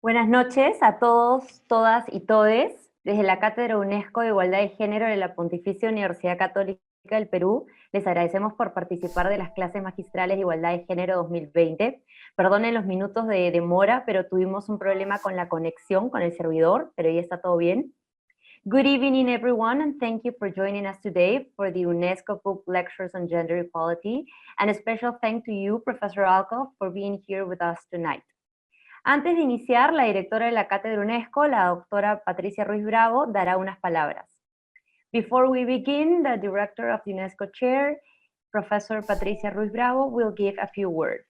Buenas noches a todos, todas y todes. Desde la Cátedra UNESCO de Igualdad de Género de la Pontificia Universidad Católica del Perú, les agradecemos por participar de las clases magistrales de Igualdad de Género 2020. Perdonen los minutos de demora, pero tuvimos un problema con la conexión con el servidor, pero ya está todo bien. Good evening, everyone, and thank you for joining us today for the UNESCO Book Lectures on Gender Equality, and a special thank to you, Professor Alcoff, for being here with us tonight. Antes de iniciar, la directora de la Cátedra UNESCO, la doctora Patricia Ruiz Bravo, dará unas palabras. Before we begin, the director of the UNESCO chair, Professor Patricia Ruiz Bravo, will give a few words.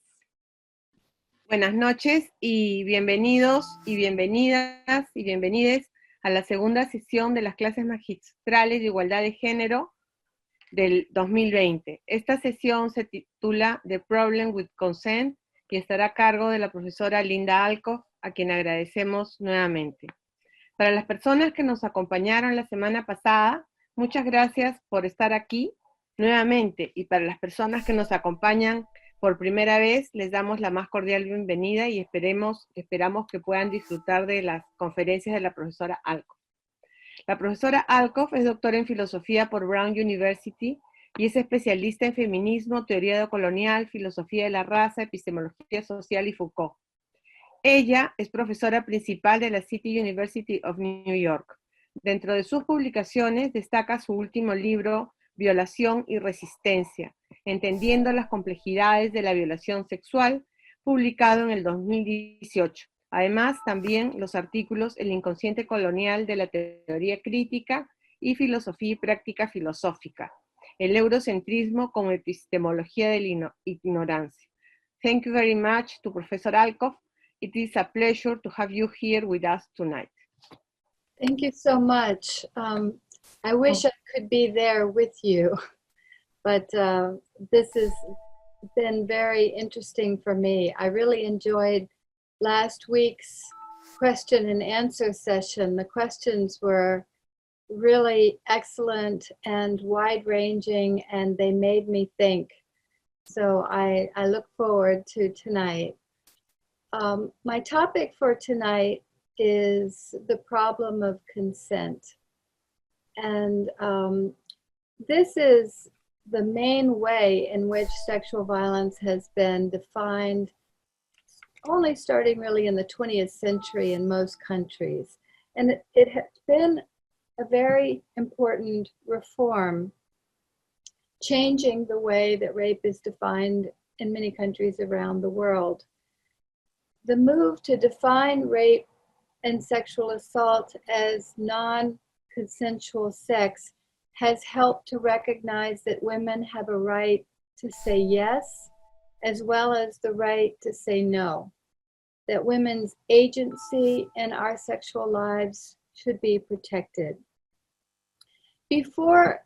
Buenas noches y bienvenidos y bienvenidas y bienvenides a la segunda sesión de las clases magistrales de Igualdad de Género del 2020. Esta sesión se titula The Problem with Consent y estará a cargo de la profesora Linda Alcoff, a quien agradecemos nuevamente. Para las personas que nos acompañaron la semana pasada, muchas gracias por estar aquí nuevamente, y para las personas que nos acompañan por primera vez, les damos la más cordial bienvenida y esperamos que puedan disfrutar de las conferencias de la profesora Alcoff. La profesora Alcoff es doctora en filosofía por Brown University y es especialista en feminismo, teoría colonial, filosofía de la raza, epistemología social y Foucault. Ella es profesora principal de la City University of New York. Dentro de sus publicaciones destaca su último libro, Violación y Resistencia, entendiendo las complejidades de la violación sexual, publicado en el 2018. Además, también los artículos El inconsciente colonial de la teoría crítica y Filosofía y práctica filosófica, el eurocentrismo como epistemología de la ignorancia. Thank you very much to Professor Alcoff. It is a pleasure to have you here with us tonight. Thank you so much. I wish I could be there with you, but this has been very interesting for me. I really enjoyed last week's question and answer session. The questions were really excellent and wide-ranging, and they made me think. So I look forward to tonight. My topic for tonight is the problem of consent. And this is the main way in which sexual violence has been defined, only starting really in the 20th century in most countries. And it has been a very important reform, changing the way that rape is defined in many countries around the world. The move to define rape and sexual assault as non-consensual sex has helped to recognize that women have a right to say yes, as well as the right to say no, that women's agency in our sexual lives should be protected. Before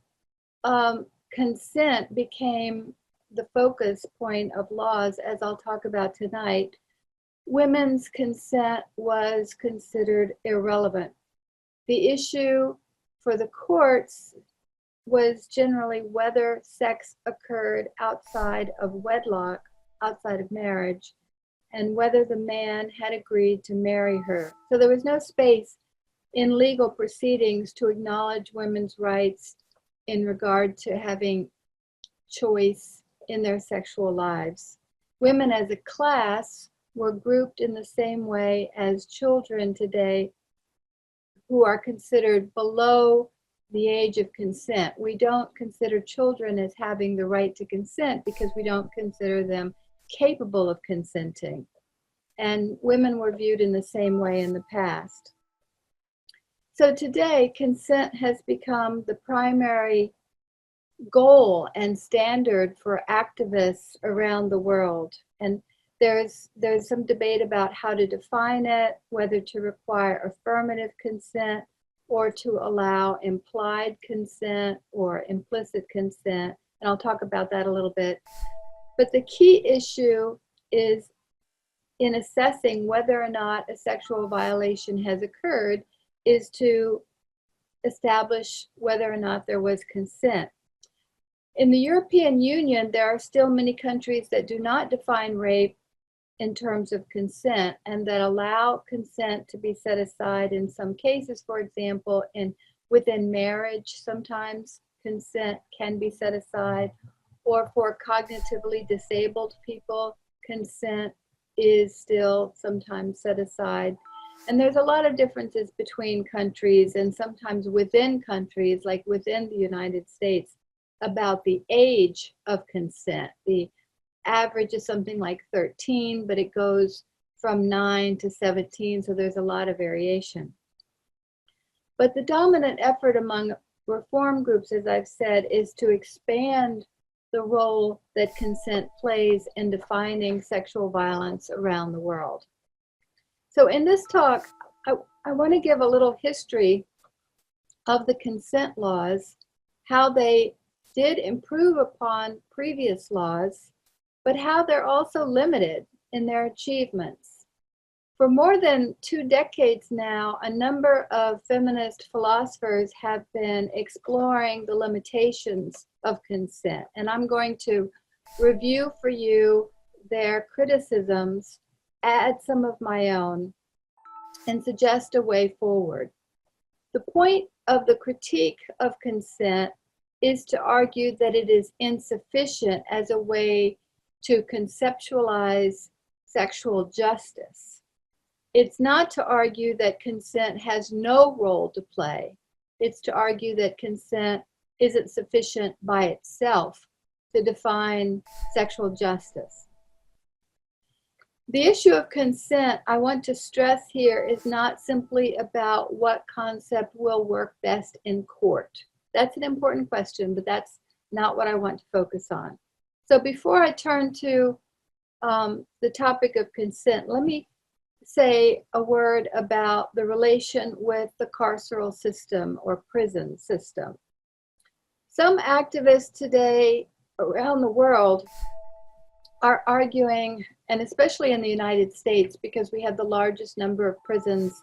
consent became the focus point of laws, as I'll talk about tonight, women's consent was considered irrelevant. The issue for the courts was generally whether sex occurred outside of wedlock, outside of marriage, and whether the man had agreed to marry her. So there was no space in legal proceedings to acknowledge women's rights in regard to having choice in their sexual lives. Women as a class were grouped in the same way as children today who are considered below the age of consent. We don't consider children as having the right to consent because we don't consider them capable of consenting. And women were viewed in the same way in the past. So today, consent has become the primary goal and standard for activists around the world. And there's some debate about how to define it, whether to require affirmative consent or to allow implied consent or implicit consent. And I'll talk about that a little bit. But the key issue is in assessing whether or not a sexual violation has occurred is to establish whether or not there was consent. In the European Union, there are still many countries that do not define rape in terms of consent and that allow consent to be set aside in some cases. For example, within marriage, sometimes consent can be set aside, or for cognitively disabled people, consent is still sometimes set aside. And there's a lot of differences between countries and sometimes within countries, like within the United States, about the age of consent. The average is something like 13, but it goes from 9 to 17, so there's a lot of variation. But the dominant effort among reform groups, as I've said, is to expand the role that consent plays in defining sexual violence around the world. So in this talk, I want to give a little history of the consent laws, how they did improve upon previous laws, but how they're also limited in their achievements. For more than 2 decades now, a number of feminist philosophers have been exploring the limitations of consent. And I'm going to review for you their criticisms, add some of my own, and suggest a way forward. The point of the critique of consent is to argue that it is insufficient as a way to conceptualize sexual justice. It's not to argue that consent has no role to play. It's to argue that consent isn't sufficient by itself to define sexual justice. The issue of consent, I want to stress here, is not simply about what concept will work best in court. That's an important question, but that's not what I want to focus on. So before I turn to the topic of consent, let me say a word about the relation with the carceral system or prison system. Some activists today around the world are arguing, and especially in the United States, because we have the largest number of prisons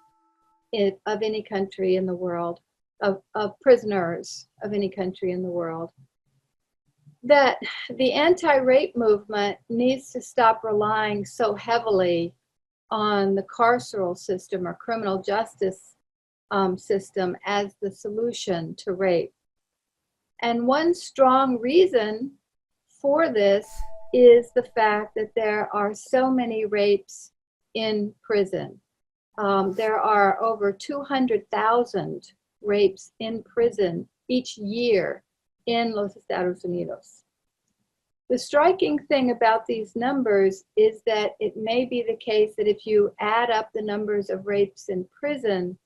of any country in the world, of prisoners of any country in the world, that the anti-rape movement needs to stop relying so heavily on the carceral system or criminal justice system as the solution to rape. And one strong reason for this is the fact that there are so many rapes in prison. There are over 200,000 rapes in prison each year in Los Estados Unidos. The striking thing about these numbers is that it may be the case that if you add up the numbers of rapes in prison,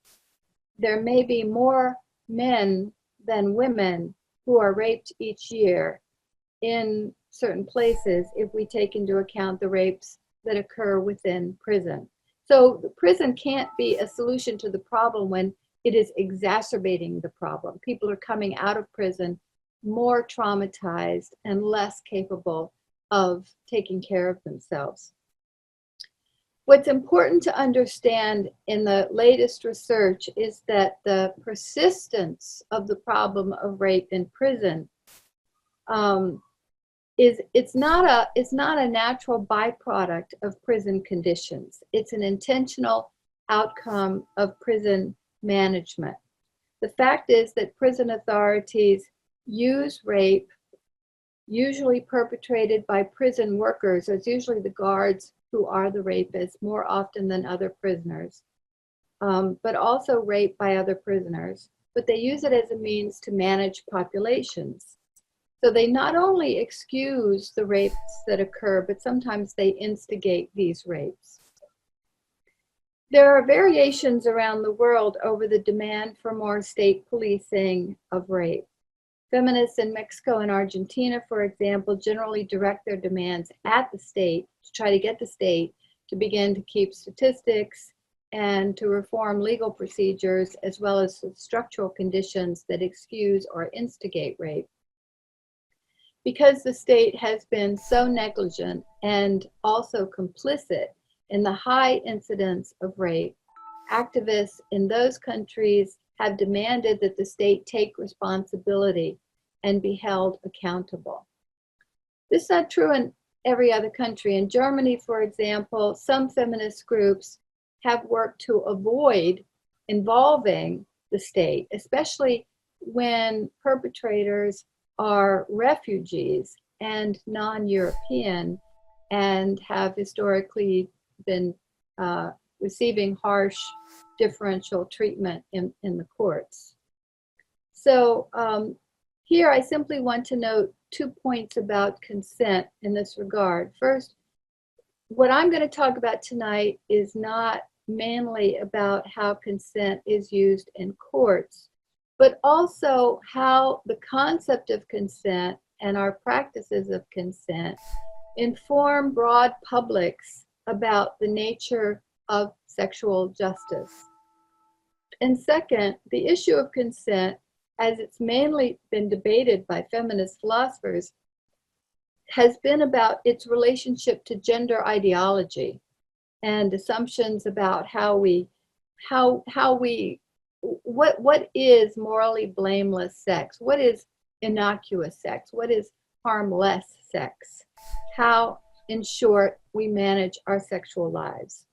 there may be more men than women who are raped each year in certain places if we take into account the rapes that occur within prison. So the prison can't be a solution to the problem when it is exacerbating the problem. People are coming out of prison more traumatized and less capable of taking care of themselves. What's important to understand in the latest research is that the persistence of the problem of rape in prison it's not a natural byproduct of prison conditions. It's an intentional outcome of prison management. The fact is that prison authorities use rape, usually perpetrated by prison workers. It's usually the guards who are the rapists more often than other prisoners, but also rape by other prisoners. But they use it as a means to manage populations. So they not only excuse the rapes that occur, but sometimes they instigate these rapes. There are variations around the world over the demand for more state policing of rape. Feminists in Mexico and Argentina, for example, generally direct their demands at the state to try to get the state to begin to keep statistics and to reform legal procedures, as well as structural conditions that excuse or instigate rape. Because the state has been so negligent and also complicit in the high incidence of rape, activists in those countries have demanded that the state take responsibility and be held accountable. This is not true every other country. In Germany, for example, some feminist groups have worked to avoid involving the state, especially when perpetrators are refugees and non-European and have historically been receiving harsh differential treatment in the courts. So here I simply want to note 2 points about consent in this regard. First, what I'm going to talk about tonight is not mainly about how consent is used in courts, but also how the concept of consent and our practices of consent inform broad publics about the nature of sexual justice. And second, the issue of consent, as it's mainly been debated by feminist philosophers, has been about its relationship to gender ideology and assumptions about what is morally blameless sex, what is innocuous sex, what is harmless sex, how, in short, we manage our sexual lives.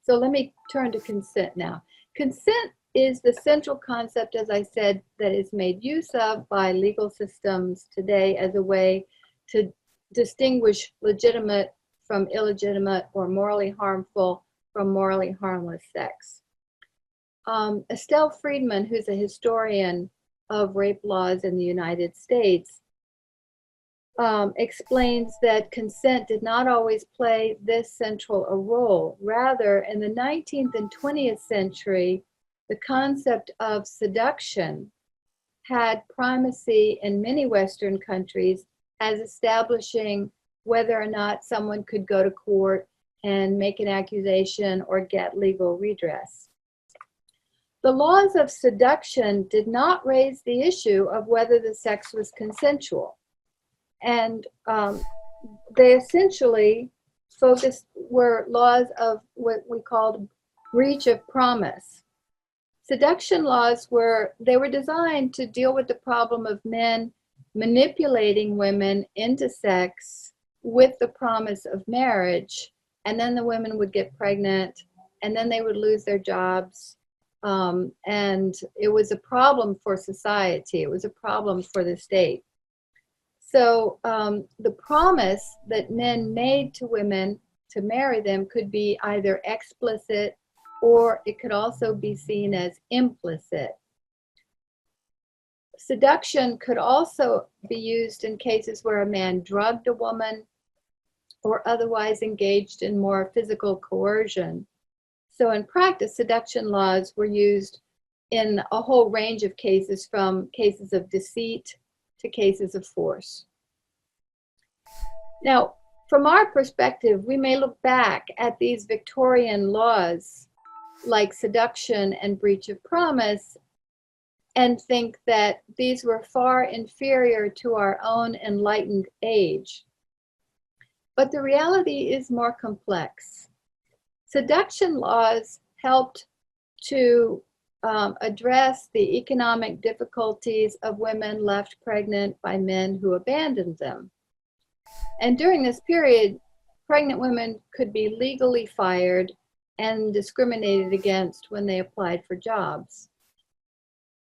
So let me turn to consent now. Consent is the central concept, as I said, that is made use of by legal systems today as a way to distinguish legitimate from illegitimate or morally harmful from morally harmless sex. Estelle Friedman, who's a historian of rape laws in the United States, explains that consent did not always play this central a role. Rather, in the 19th and 20th century, the concept of seduction had primacy in many Western countries as establishing whether or not someone could go to court and make an accusation or get legal redress. The laws of seduction did not raise the issue of whether the sex was consensual. And they essentially were laws of what we called breach of promise. Seduction laws were designed to deal with the problem of men manipulating women into sex with the promise of marriage, and then the women would get pregnant, and then they would lose their jobs. And it was a problem for society. It was a problem for the state. So the promise that men made to women to marry them could be either explicit or it could also be seen as implicit. Seduction could also be used in cases where a man drugged a woman or otherwise engaged in more physical coercion. So in practice, seduction laws were used in a whole range of cases, from cases of deceit to cases of force. Now, from our perspective, we may look back at these Victorian laws like seduction and breach of promise and think that these were far inferior to our own enlightened age. But the reality is more complex. Seduction laws helped to address the economic difficulties of women left pregnant by men who abandoned them. And during this period, pregnant women could be legally fired and discriminated against when they applied for jobs.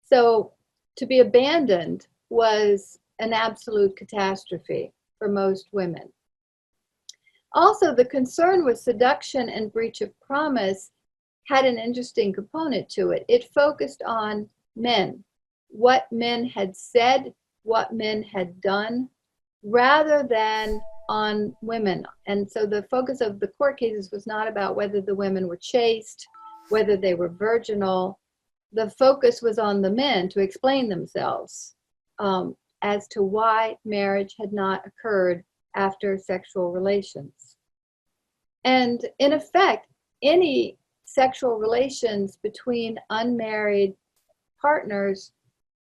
So to be abandoned was an absolute catastrophe for most women. Also, the concern with seduction and breach of promise had an interesting component to it. It focused on men, what men had said, what men had done, rather than on women. And so the focus of the court cases was not about whether the women were chaste, whether they were virginal. The focus was on the men to explain themselves as to why marriage had not occurred after sexual relations. And in effect, any sexual relations between unmarried partners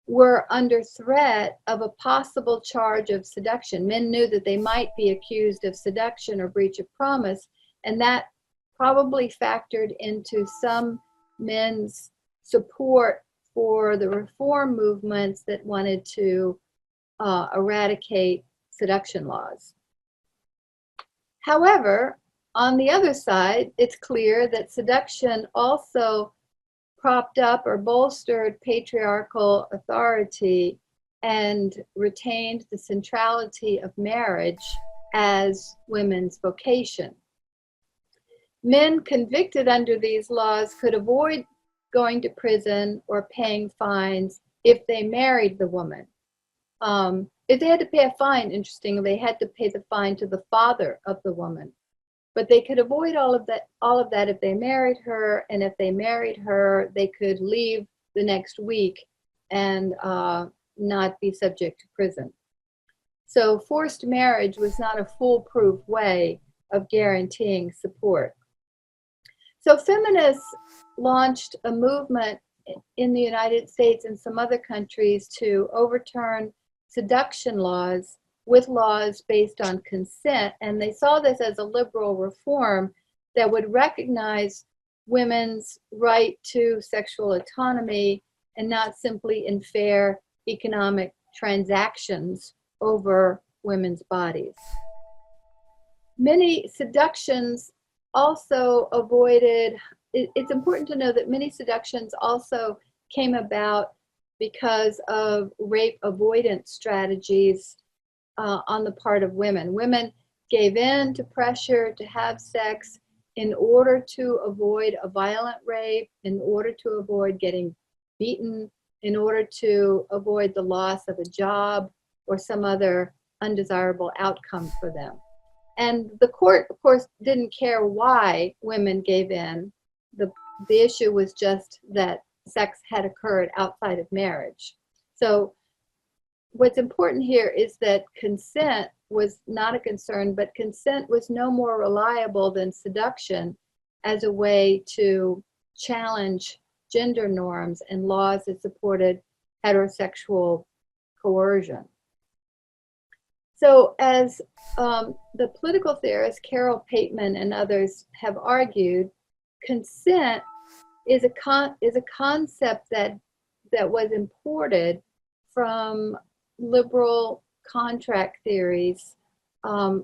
were under threat of a possible charge of seduction. Men knew that they might be accused of seduction or breach of promise, and that probably factored into some men's support for the reform movements that wanted to eradicate seduction laws. However, on the other side, it's clear that seduction also propped up or bolstered patriarchal authority and retained the centrality of marriage as women's vocation. Men convicted under these laws could avoid going to prison or paying fines if they married the woman. If they had to pay a fine, interestingly, they had to pay the fine to the father of the woman. But they could avoid all of that if they married her, and if they married her, they could leave the next week and not be subject to prison. So forced marriage was not a foolproof way of guaranteeing support. So feminists launched a movement in the United States and some other countries to overturn seduction laws with laws based on consent, and they saw this as a liberal reform that would recognize women's right to sexual autonomy and not simply in fair economic transactions over women's bodies. Many seductions also avoided, it's important to know that many seductions also came about because of rape avoidance strategies on the part of women. Women gave in to pressure to have sex in order to avoid a violent rape, in order to avoid getting beaten, in order to avoid the loss of a job or some other undesirable outcome for them. And the court, of course, didn't care why women gave in. The issue was just that sex had occurred outside of marriage. So what's important here is that consent was not a concern, but consent was no more reliable than seduction as a way to challenge gender norms and laws that supported heterosexual coercion. So as the political theorist Carol Pateman and others have argued, consent is a concept that was imported from liberal contract theories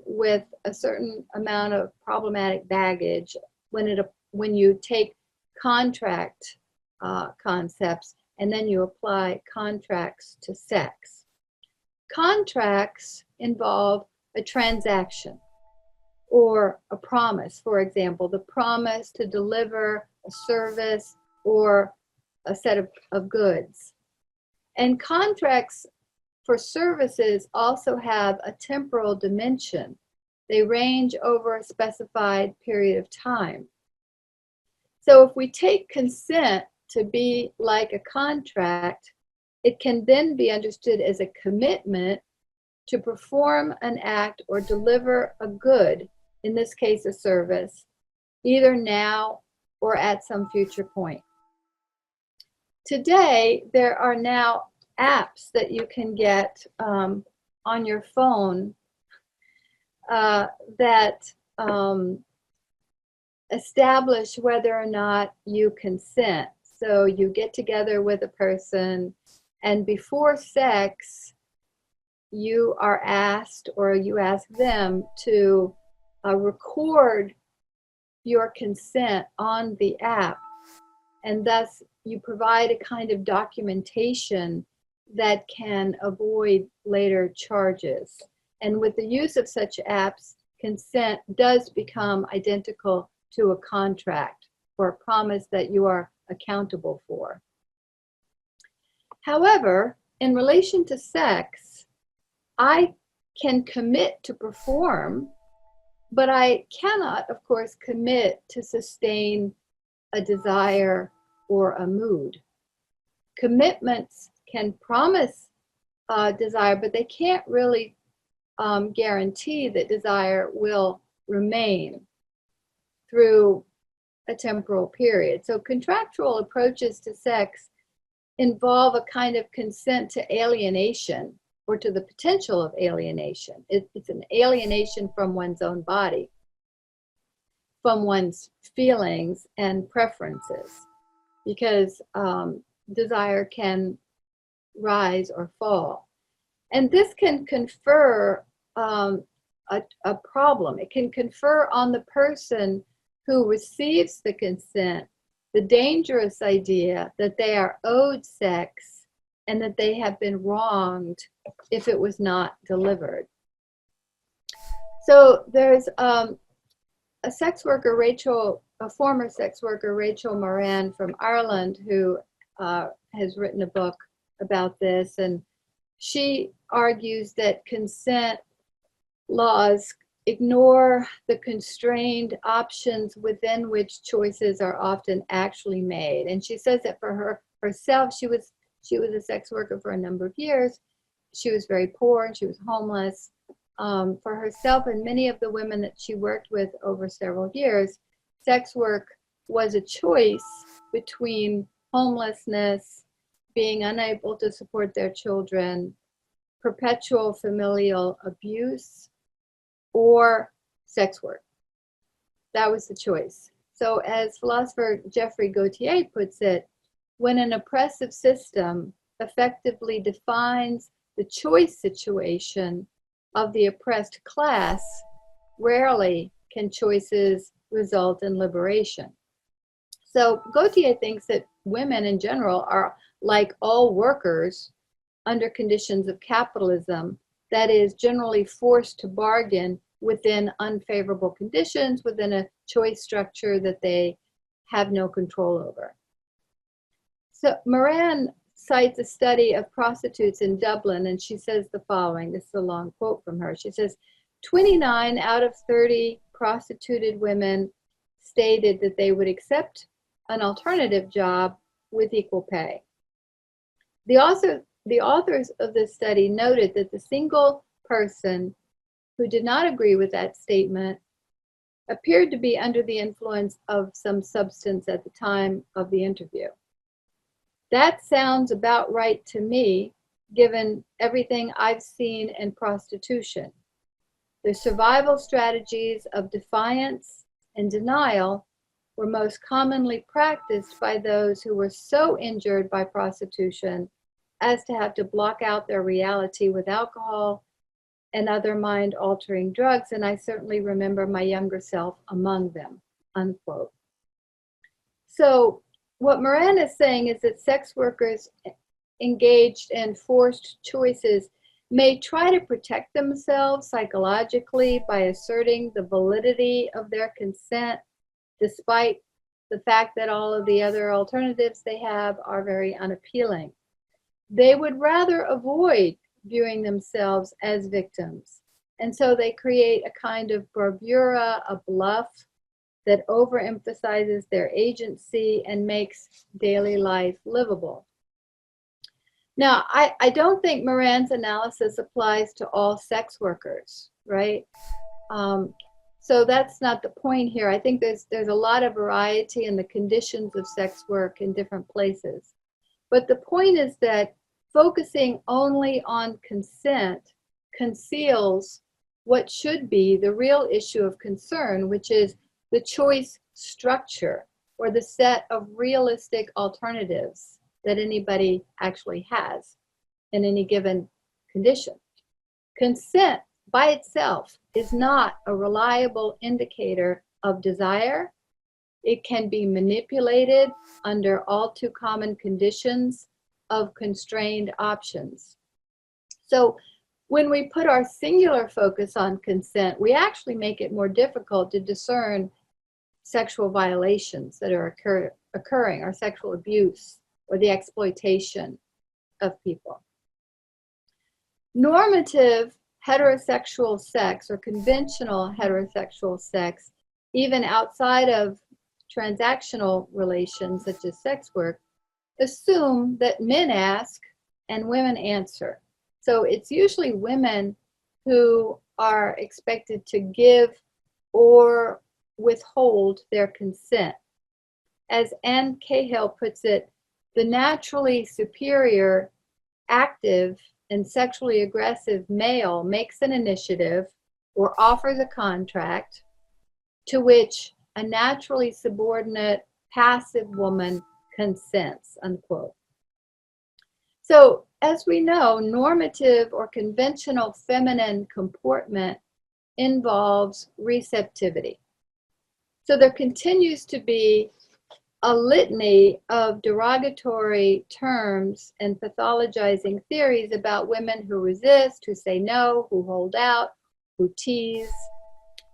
with a certain amount of problematic baggage when you take contract concepts and then you apply contracts to sex. Contracts involve a transaction or a promise. For example, the promise to deliver a service or a set of goods. And contracts for services also have a temporal dimension. They range over a specified period of time. So if we take consent to be like a contract, it can then be understood as a commitment to perform an act or deliver a good, in this case a service, either now or at some future point. Today, there are now apps that you can get on your phone that establish whether or not you consent. So you get together with a person, and before sex, you are asked or you ask them to record your consent on the app, and thus you provide a kind of documentation that can avoid later charges. And with the use of such apps, consent does become identical to a contract or a promise that you are accountable for. However, in relation to sex, I can commit to perform, but I cannot, of course, commit to sustain a desire or a mood. Commitments can promise desire, but they can't really guarantee that desire will remain through a temporal period. So contractual approaches to sex involve a kind of consent to alienation or to the potential of alienation. It's an alienation from one's own body, from one's feelings and preferences, because desire can rise or fall. And this can confer a problem. It can confer on the person who receives the consent the dangerous idea that they are owed sex and that they have been wronged if it was not delivered. So there's a former sex worker, Rachel Moran from Ireland, who has written a book about this, and she argues that consent laws ignore the constrained options within which choices are often actually made. And she says that for herself, she was a sex worker for a number of years. She was very poor and she was homeless. For herself and many of the women that she worked with over several years, sex work was a choice between homelessness, being unable to support their children, perpetual familial abuse, or sex work. That was the choice. So as philosopher Jeffrey Gautier puts it, when an oppressive system effectively defines the choice situation of the oppressed class, rarely can choices result in liberation. So Gautier thinks that women in general are, like all workers, under conditions of capitalism, that is generally forced to bargain within unfavorable conditions, within a choice structure that they have no control over. So Moran cites a study of prostitutes in Dublin, and she says the following. This is a long quote from her. She says, 29 out of 30 prostituted women stated that they would accept an alternative job with equal pay. The authors of this study noted that the single person who did not agree with that statement appeared to be under the influence of some substance at the time of the interview. That sounds about right to me, given everything I've seen in prostitution. The survival strategies of defiance and denial were most commonly practiced by those who were so injured by prostitution as to have to block out their reality with alcohol and other mind-altering drugs, and I certainly remember my younger self among them, unquote. So what Moran is saying is that sex workers engaged in forced choices may try to protect themselves psychologically by asserting the validity of their consent, despite the fact that all of the other alternatives they have are very unappealing. They would rather avoid viewing themselves as victims. And so they create a kind of bravura, a bluff that overemphasizes their agency and makes daily life livable. Now, I don't think Moran's analysis applies to all sex workers, right? So that's not the point here. I think there's a lot of variety in the conditions of sex work in different places. But the point is that focusing only on consent conceals what should be the real issue of concern, which is the choice structure or the set of realistic alternatives that anybody actually has in any given condition. Consent by itself is not a reliable indicator of desire. It can be manipulated under all too common conditions of constrained options. So when we put our singular focus on consent, we actually make it more difficult to discern sexual violations that are occurring, or sexual abuse, or the exploitation of people. Normative heterosexual sex, or conventional heterosexual sex, even outside of transactional relations such as sex work, assume that men ask and women answer. So it's usually women who are expected to give or withhold their consent. As Anne Cahill puts it, the naturally superior, active, and sexually aggressive male makes an initiative or offers a contract to which a naturally subordinate, passive woman consents, unquote. So as we know, normative or conventional feminine comportment involves receptivity. So there continues to be a litany of derogatory terms and pathologizing theories about women who resist, who say no, who hold out, who tease.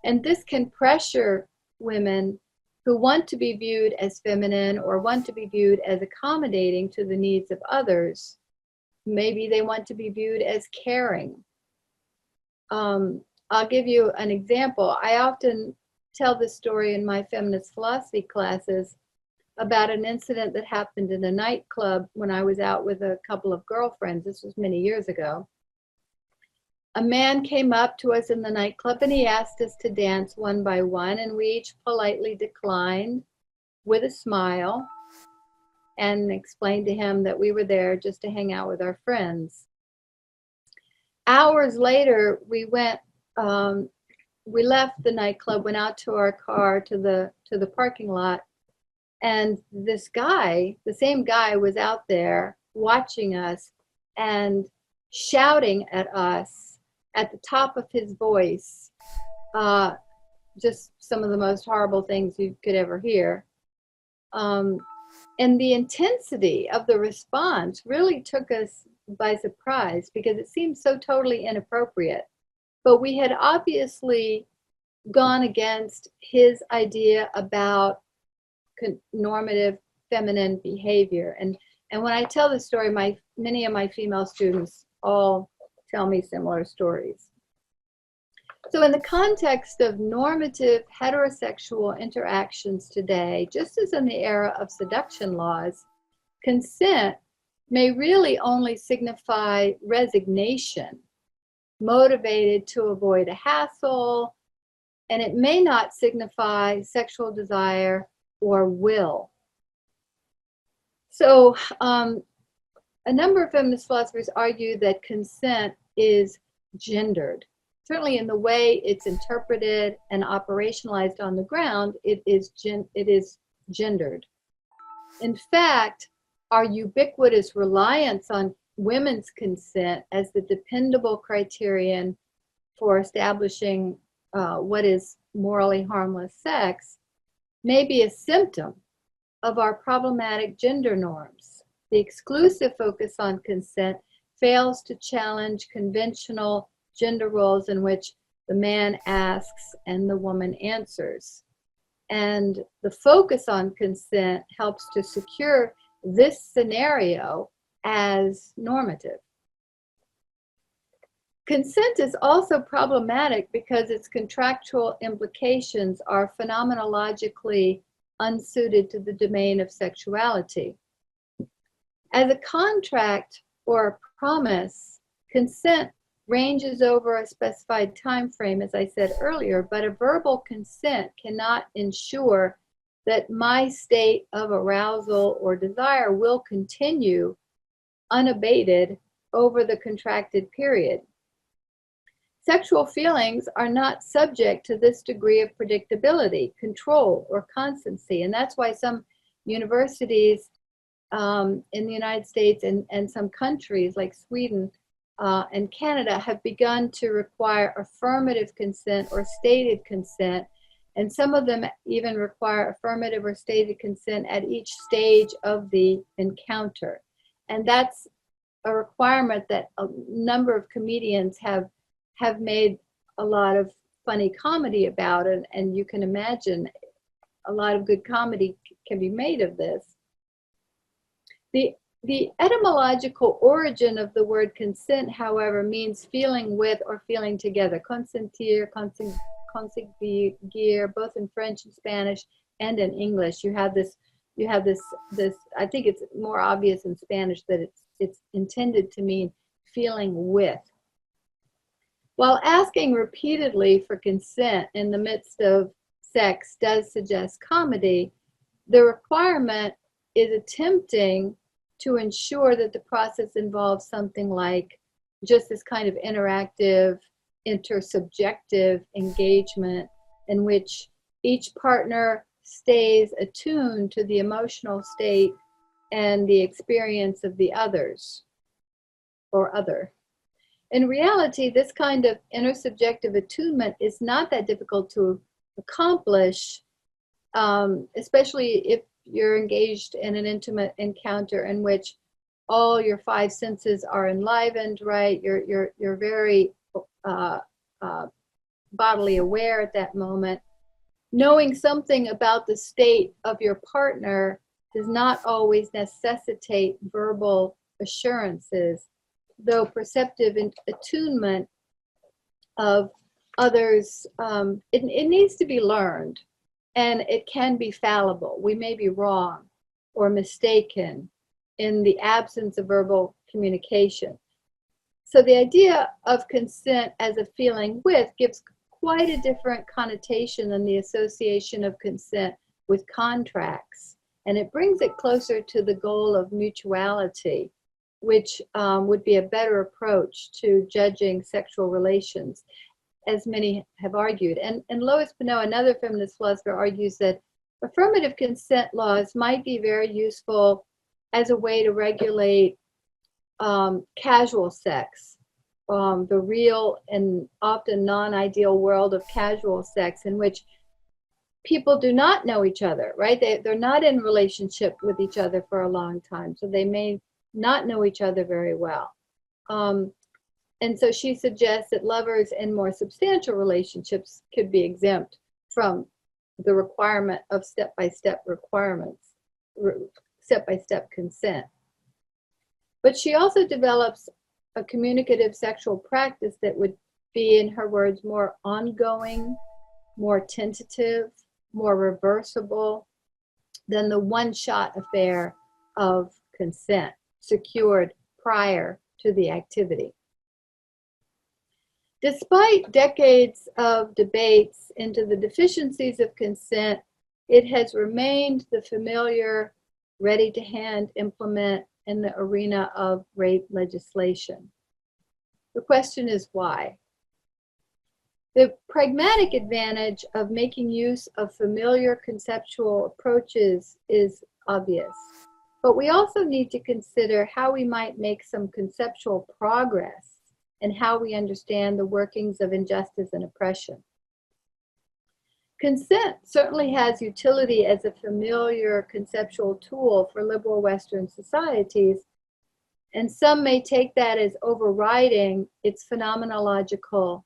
And this can pressure women who want to be viewed as feminine or want to be viewed as accommodating to the needs of others. Maybe they want to be viewed as caring. I'll give you an example. I often tell this story in my feminist philosophy classes about an incident that happened in a nightclub when I was out with a couple of girlfriends. This was many years ago. A man came up to us in the nightclub and he asked us to dance one by one, and we each politely declined with a smile and explained to him that we were there just to hang out with our friends. Hours later, we left the nightclub, went out to our car to the parking lot, and this guy, the same guy, was out there watching us and shouting at us at the top of his voice, just some of the most horrible things you could ever hear. And the intensity of the response really took us by surprise because it seemed so totally inappropriate. But we had obviously gone against his idea about normative feminine behavior. And when I tell this story, many of my female students all tell me similar stories. So in the context of normative heterosexual interactions today, just as in the era of seduction laws, consent may really only signify resignation, motivated to avoid a hassle, and it may not signify sexual desire or will. So a number of feminist philosophers argue that consent is gendered. Certainly in the way it's interpreted and operationalized on the ground, it is gendered. In fact, our ubiquitous reliance on women's consent as the dependable criterion for establishing what is morally harmless sex may be a symptom of our problematic gender norms. The exclusive focus on consent fails to challenge conventional gender roles in which the man asks and the woman answers. And the focus on consent helps to secure this scenario as normative. Consent is also problematic because its contractual implications are phenomenologically unsuited to the domain of sexuality. As a contract or a promise, consent ranges over a specified time frame, as I said earlier, but a verbal consent cannot ensure that my state of arousal or desire will continue unabated over the contracted period. Sexual feelings are not subject to this degree of predictability, control, or constancy, and that's why some universities in the United States and some countries like Sweden and Canada have begun to require affirmative consent or stated consent, and some of them even require affirmative or stated consent at each stage of the encounter. And that's a requirement that a number of comedians have made a lot of funny comedy about it, and you can imagine a lot of good comedy can be made of this. The etymological origin of the word consent, however, means feeling with or feeling together. Consentir, conseguir, both in French and Spanish and in English. You have this, I think it's more obvious in Spanish that it's intended to mean feeling with. While asking repeatedly for consent in the midst of sex does suggest comedy, the requirement is attempting to ensure that the process involves something like just this kind of interactive, intersubjective engagement in which each partner stays attuned to the emotional state and the experience of the others or other. In reality, this kind of intersubjective attunement is not that difficult to accomplish, especially if you're engaged in an intimate encounter in which all your five senses are enlivened, right? You're very bodily aware at that moment. Knowing something about the state of your partner does not always necessitate verbal assurances, though perceptive attunement of others, it needs to be learned, and it can be fallible. We may be wrong or mistaken in the absence of verbal communication. So the idea of consent as a feeling with gives quite a different connotation than the association of consent with contracts. And it brings it closer to the goal of mutuality, which would be a better approach to judging sexual relations, as many have argued. And Lois Pinot, another feminist philosopher, argues that affirmative consent laws might be very useful as a way to regulate casual sex, the real and often non-ideal world of casual sex in which people do not know each other, right? They're not in relationship with each other for a long time, so they may not know each other very well. And so she suggests that lovers in more substantial relationships could be exempt from the requirement of step-by-step requirements, step-by-step consent. But she also develops a communicative sexual practice that would be, in her words, more ongoing, more tentative, more reversible than the one-shot affair of consent secured prior to the activity. Despite decades of debates into the deficiencies of consent, it has remained the familiar, ready-to-hand implement in the arena of rape legislation. The question is why? The pragmatic advantage of making use of familiar conceptual approaches is obvious, but we also need to consider how we might make some conceptual progress in how we understand the workings of injustice and oppression. Consent certainly has utility as a familiar conceptual tool for liberal Western societies, and some may take that as overriding its phenomenological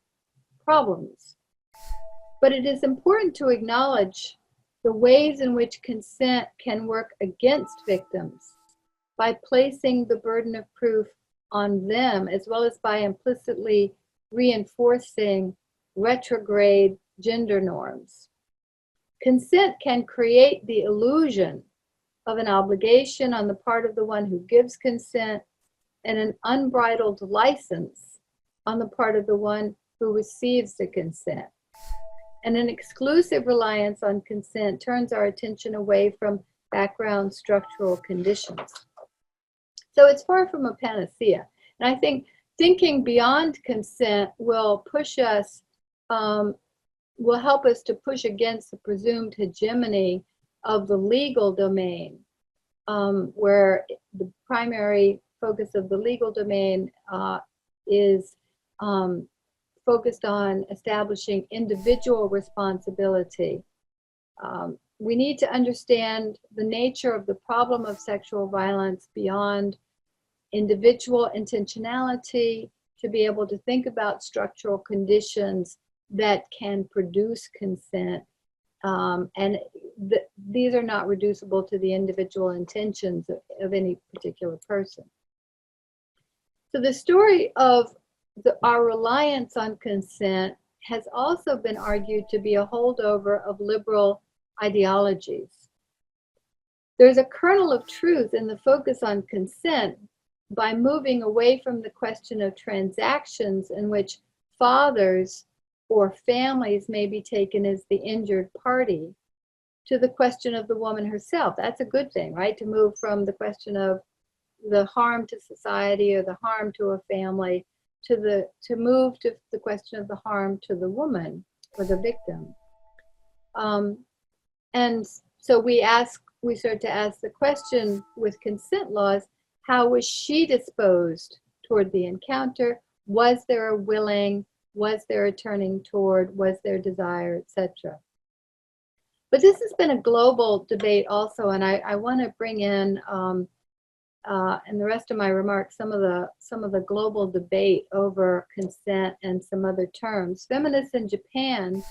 problems. But it is important to acknowledge the ways in which consent can work against victims by placing the burden of proof on them, as well as by implicitly reinforcing retrograde gender norms. Consent can create the illusion of an obligation on the part of the one who gives consent and an unbridled license on the part of the one who receives the consent. And an exclusive reliance on consent turns our attention away from background structural conditions. So it's far from a panacea. And I think thinking beyond consent will push us, will help us to push against the presumed hegemony of the legal domain, where the primary focus of the legal domain is focused on establishing individual responsibility. We need to understand the nature of the problem of sexual violence beyond individual intentionality to be able to think about structural conditions that can produce consent. These are not reducible to the individual intentions of any particular person. So the story of our reliance on consent has also been argued to be a holdover of liberal ideologies. There's a kernel of truth in the focus on consent by moving away from the question of transactions in which fathers or families may be taken as the injured party to the question of the woman herself. That's a good thing, right? To move from the question of the harm to society or the harm to a family to move to the question of the harm to the woman or the victim. And so we start to ask the question with consent laws, how was she disposed toward the encounter? Was there a willing? Was there a turning toward? Was there desire, etc.? But this has been a global debate also, and I want to bring in in the rest of my remarks some of the global debate over consent and some other terms. Feminists in Japan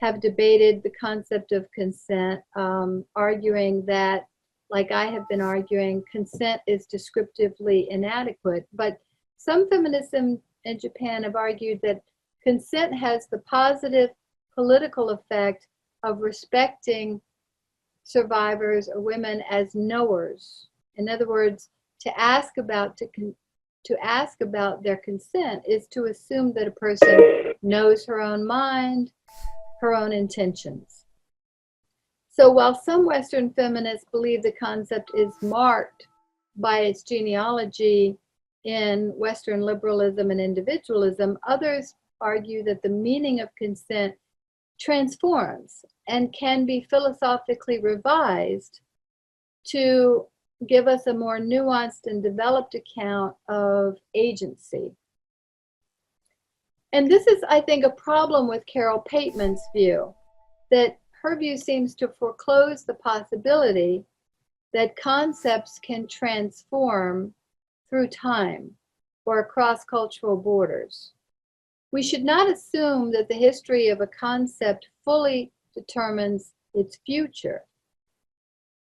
have debated the concept of consent, arguing that, like I have been arguing, consent is descriptively inadequate. But some feminists in Japan have argued that consent has the positive political effect of respecting survivors or women as knowers. In other words, to ask about their consent is to assume that a person knows her own mind, her own intentions. So while some Western feminists believe the concept is marked by its genealogy in Western liberalism and individualism, others argue that the meaning of consent transforms and can be philosophically revised to give us a more nuanced and developed account of agency. And this is, I think, a problem with Carol Pateman's view, that her view seems to foreclose the possibility that concepts can transform through time or across cultural borders. We should not assume that the history of a concept fully determines its future.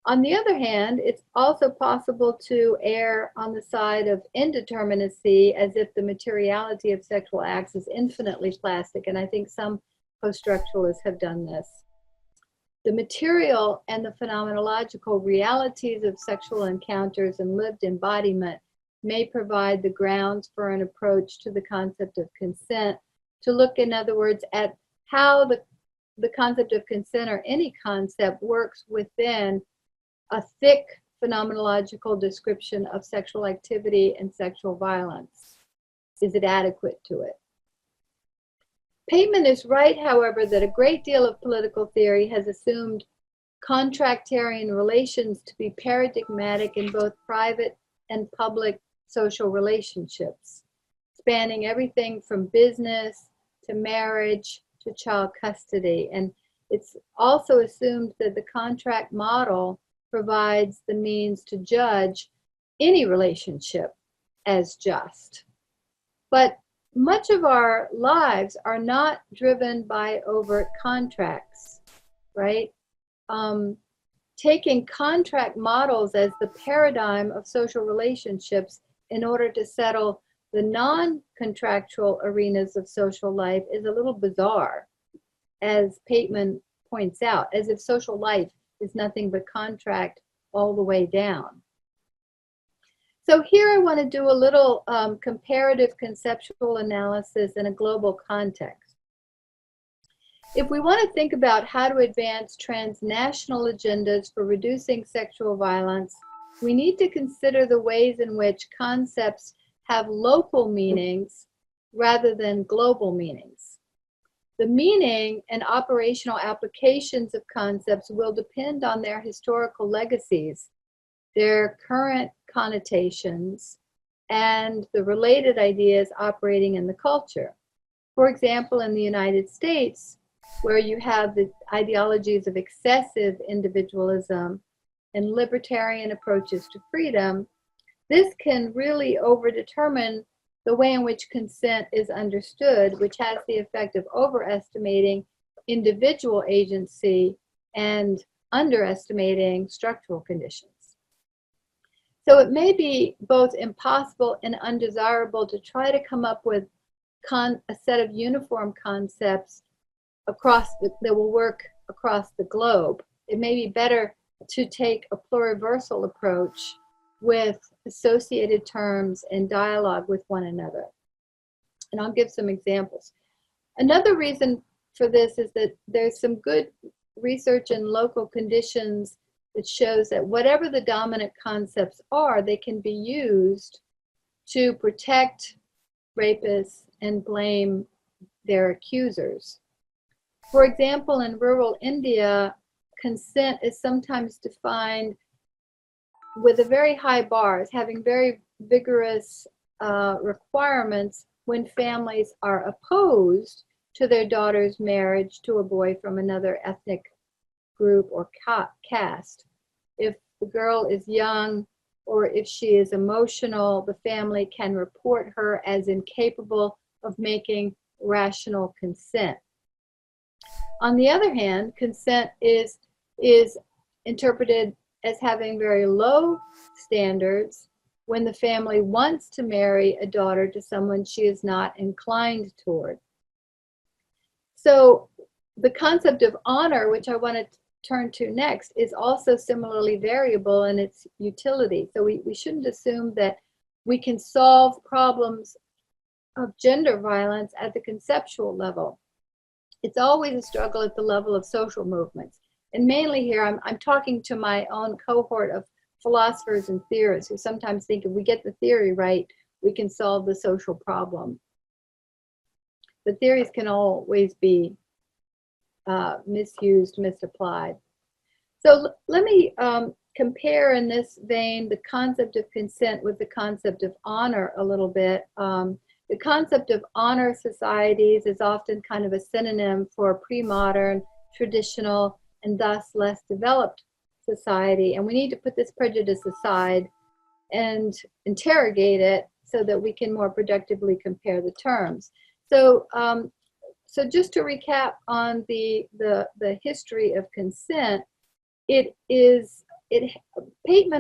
On the other hand, it's also possible to err on the side of indeterminacy, as if the materiality of sexual acts is infinitely plastic, and I think some post-structuralists have done this. The material and the phenomenological realities of sexual encounters and lived embodiment may provide the grounds for an approach to the concept of consent, to look, in other words, at how the concept of consent or any concept works within a thick phenomenological description of sexual activity and sexual violence. Is it adequate to it? Pateman is right, however, that a great deal of political theory has assumed contractarian relations to be paradigmatic in both private and public social relationships, spanning everything from business to marriage to child custody. And it's also assumed that the contract model provides the means to judge any relationship as just. But much of our lives are not driven by overt contracts, right? Taking contract models as the paradigm of social relationships in order to settle the non-contractual arenas of social life is a little bizarre, as Pateman points out, as if social life is nothing but contract all the way down. So here I want to do a little comparative conceptual analysis in a global context. If we want to think about how to advance transnational agendas for reducing sexual violence, we need to consider the ways in which concepts have local meanings rather than global meanings. The meaning and operational applications of concepts will depend on their historical legacies, their current connotations, and the related ideas operating in the culture. For example, in the United States, where you have the ideologies of excessive individualism and libertarian approaches to freedom, this can really overdetermine the way in which consent is understood, which has the effect of overestimating individual agency and underestimating structural conditions. So it may be both impossible and undesirable to try to come up with a set of uniform concepts that will work across the globe. It may be better to take a pluriversal approach with associated terms and dialogue with one another. And I'll give some examples. Another reason for this is that there's some good research in local conditions that shows that whatever the dominant concepts are, they can be used to protect rapists and blame their accusers. For example, in rural India, consent is sometimes defined with a very high bar, as having very vigorous requirements when families are opposed to their daughter's marriage to a boy from another ethnic group or caste. If the girl is young or if she is emotional, the family can report her as incapable of making rational consent. On the other hand, consent is interpreted as having very low standards when the family wants to marry a daughter to someone she is not inclined toward. So the concept of honor, which I want to turn to next, is also similarly variable in its utility. So we shouldn't assume that we can solve problems of gender violence at the conceptual level. It's always a struggle at the level of social movements. And mainly here, I'm talking to my own cohort of philosophers and theorists who sometimes think if we get the theory right, we can solve the social problem. The theories can always be misused, misapplied. So let me compare in this vein the concept of consent with the concept of honor a little bit. The concept of honor societies is often kind of a synonym for pre-modern, traditional, and thus less developed society. And we need to put this prejudice aside and interrogate it so that we can more productively compare the terms. So, so just to recap on the history of consent, Pateman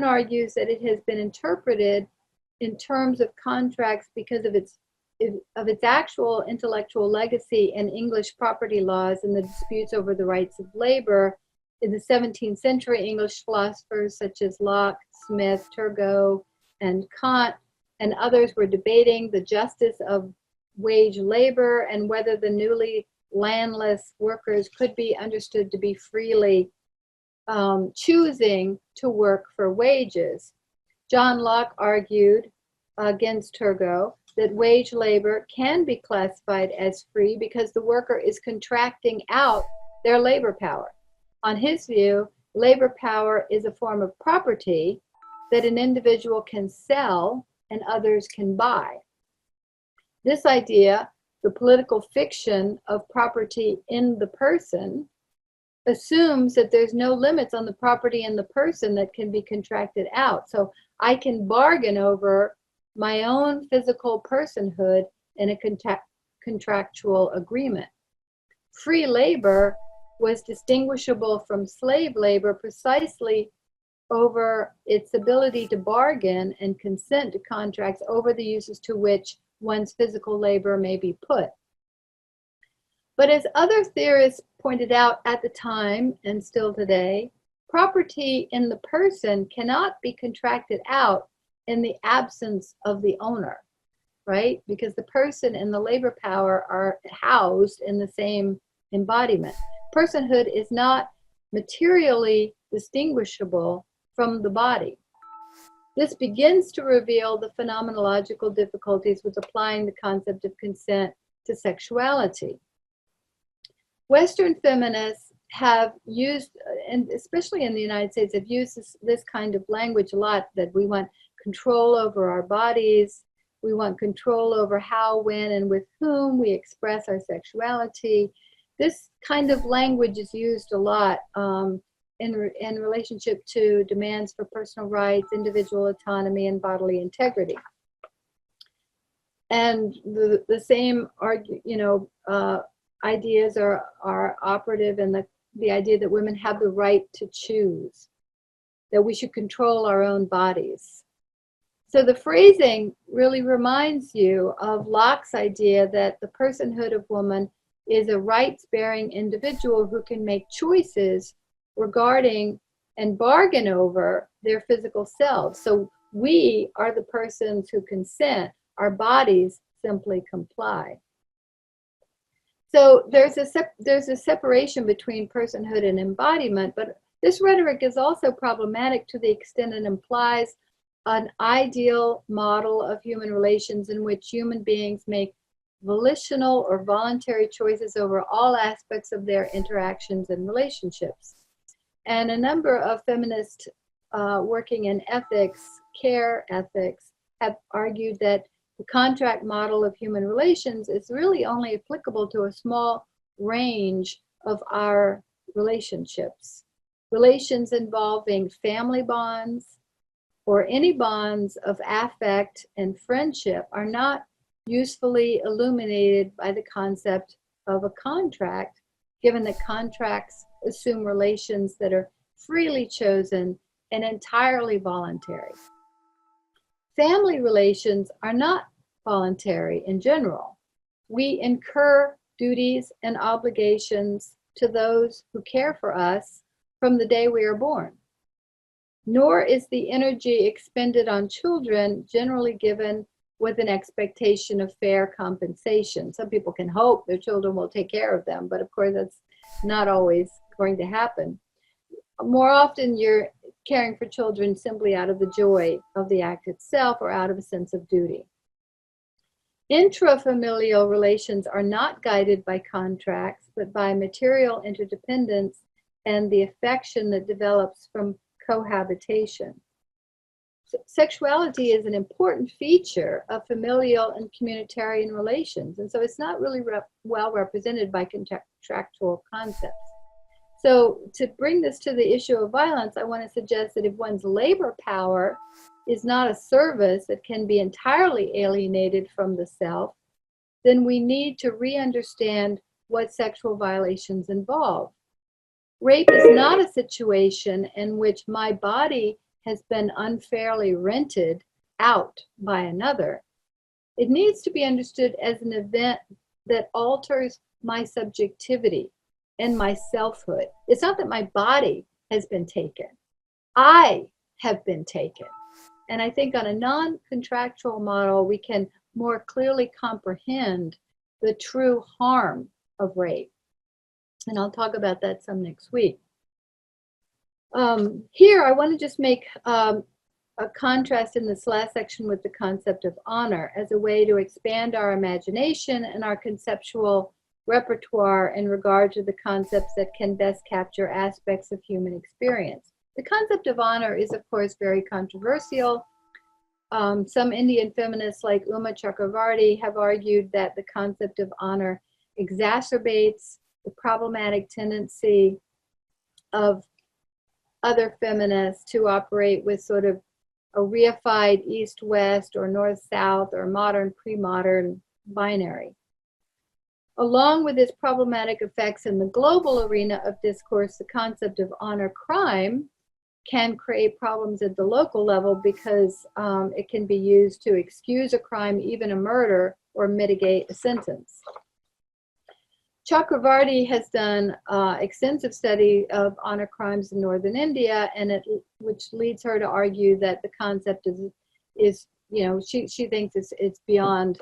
argues that it has been interpreted in terms of contracts because of its actual intellectual legacy in English property laws and the disputes over the rights of labor. In the 17th century, English philosophers such as Locke, Smith, Turgot, and Kant, and others were debating the justice of wage labor and whether the newly landless workers could be understood to be freely choosing to work for wages. John Locke argued against Turgot that wage labor can be classified as free because the worker is contracting out their labor power. On his view, labor power is a form of property that an individual can sell and others can buy. This idea, the political fiction of property in the person, assumes that there's no limits on the property in the person that can be contracted out. So I can bargain over my own physical personhood in a contractual agreement. Free labor was distinguishable from slave labor precisely over its ability to bargain and consent to contracts over the uses to which one's physical labor may be put. But as other theorists pointed out at the time and still today, property in the person cannot be contracted out in the absence of the owner, right? Because the person and the labor power are housed in the same embodiment. Personhood is not materially distinguishable from the body. This begins to reveal the phenomenological difficulties with applying the concept of consent to sexuality. Western feminists have used, and especially in the United States, have used this kind of language a lot, that we want control over our bodies, we want control over how, when, and with whom we express our sexuality. This kind of language is used a lot in relationship to demands for personal rights, individual autonomy, and bodily integrity. And the same ideas are operative in the idea that women have the right to choose, that we should control our own bodies. So the phrasing really reminds you of Locke's idea that the personhood of woman is a rights-bearing individual who can make choices regarding and bargain over their physical selves. So we are the persons who consent, our bodies simply comply. So there's a separation between personhood and embodiment, but this rhetoric is also problematic to the extent it implies an ideal model of human relations in which human beings make volitional or voluntary choices over all aspects of their interactions and relationships. And a number of feminists working in ethics, care ethics, have argued that The contract model of human relations is really only applicable to a small range of our relationships. Relations involving family bonds or any bonds of affect and friendship are not usefully illuminated by the concept of a contract, given that contracts assume relations that are freely chosen and entirely voluntary. Family relations are not voluntary in general. We incur duties and obligations to those who care for us from the day we are born. Nor is the energy expended on children generally given with an expectation of fair compensation. Some people can hope their children will take care of them, but of course that's not always going to happen. More often you're caring for children simply out of the joy of the act itself or out of a sense of duty. Intrafamilial relations are not guided by contracts, but by material interdependence and the affection that develops from cohabitation. Sexuality is an important feature of familial and communitarian relations, and so it's not really well represented by contractual concepts. So to bring this to the issue of violence, I want to suggest that if one's labor power is not a service that can be entirely alienated from the self, then we need to re-understand what sexual violations involve. Rape is not a situation in which my body has been unfairly rented out by another. It needs to be understood as an event that alters my subjectivity and my selfhood. It's not that my body has been taken. I have been taken. And I think on a non-contractual model, we can more clearly comprehend the true harm of rape. And I'll talk about that some next week. Here, I want to just make a contrast in this last section with the concept of honor as a way to expand our imagination and our conceptual repertoire in regard to the concepts that can best capture aspects of human experience. The concept of honor is, of course, very controversial. Some Indian feminists like Uma Chakravarti have argued that the concept of honor exacerbates the problematic tendency of other feminists to operate with sort of a reified east-west or north-south or modern pre-modern binary. Along with its problematic effects in the global arena of discourse, the concept of honor crime can create problems at the local level because it can be used to excuse a crime, even a murder, or mitigate a sentence. Chakravarti has done extensive study of honor crimes in northern India, and which leads her to argue that the concept is you know, she thinks it's beyond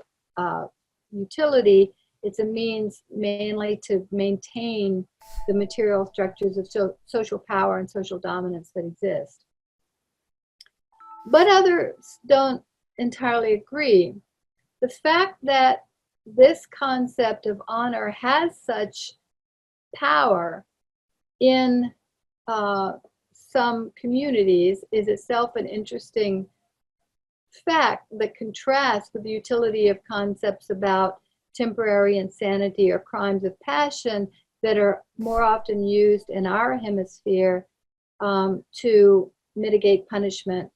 utility. It's a means mainly to maintain the material structures of social power and social dominance that exist. But others don't entirely agree. The fact that this concept of honor has such power in some communities is itself an interesting fact that contrasts with the utility of concepts about temporary insanity or crimes of passion that are more often used in our hemisphere to mitigate punishment.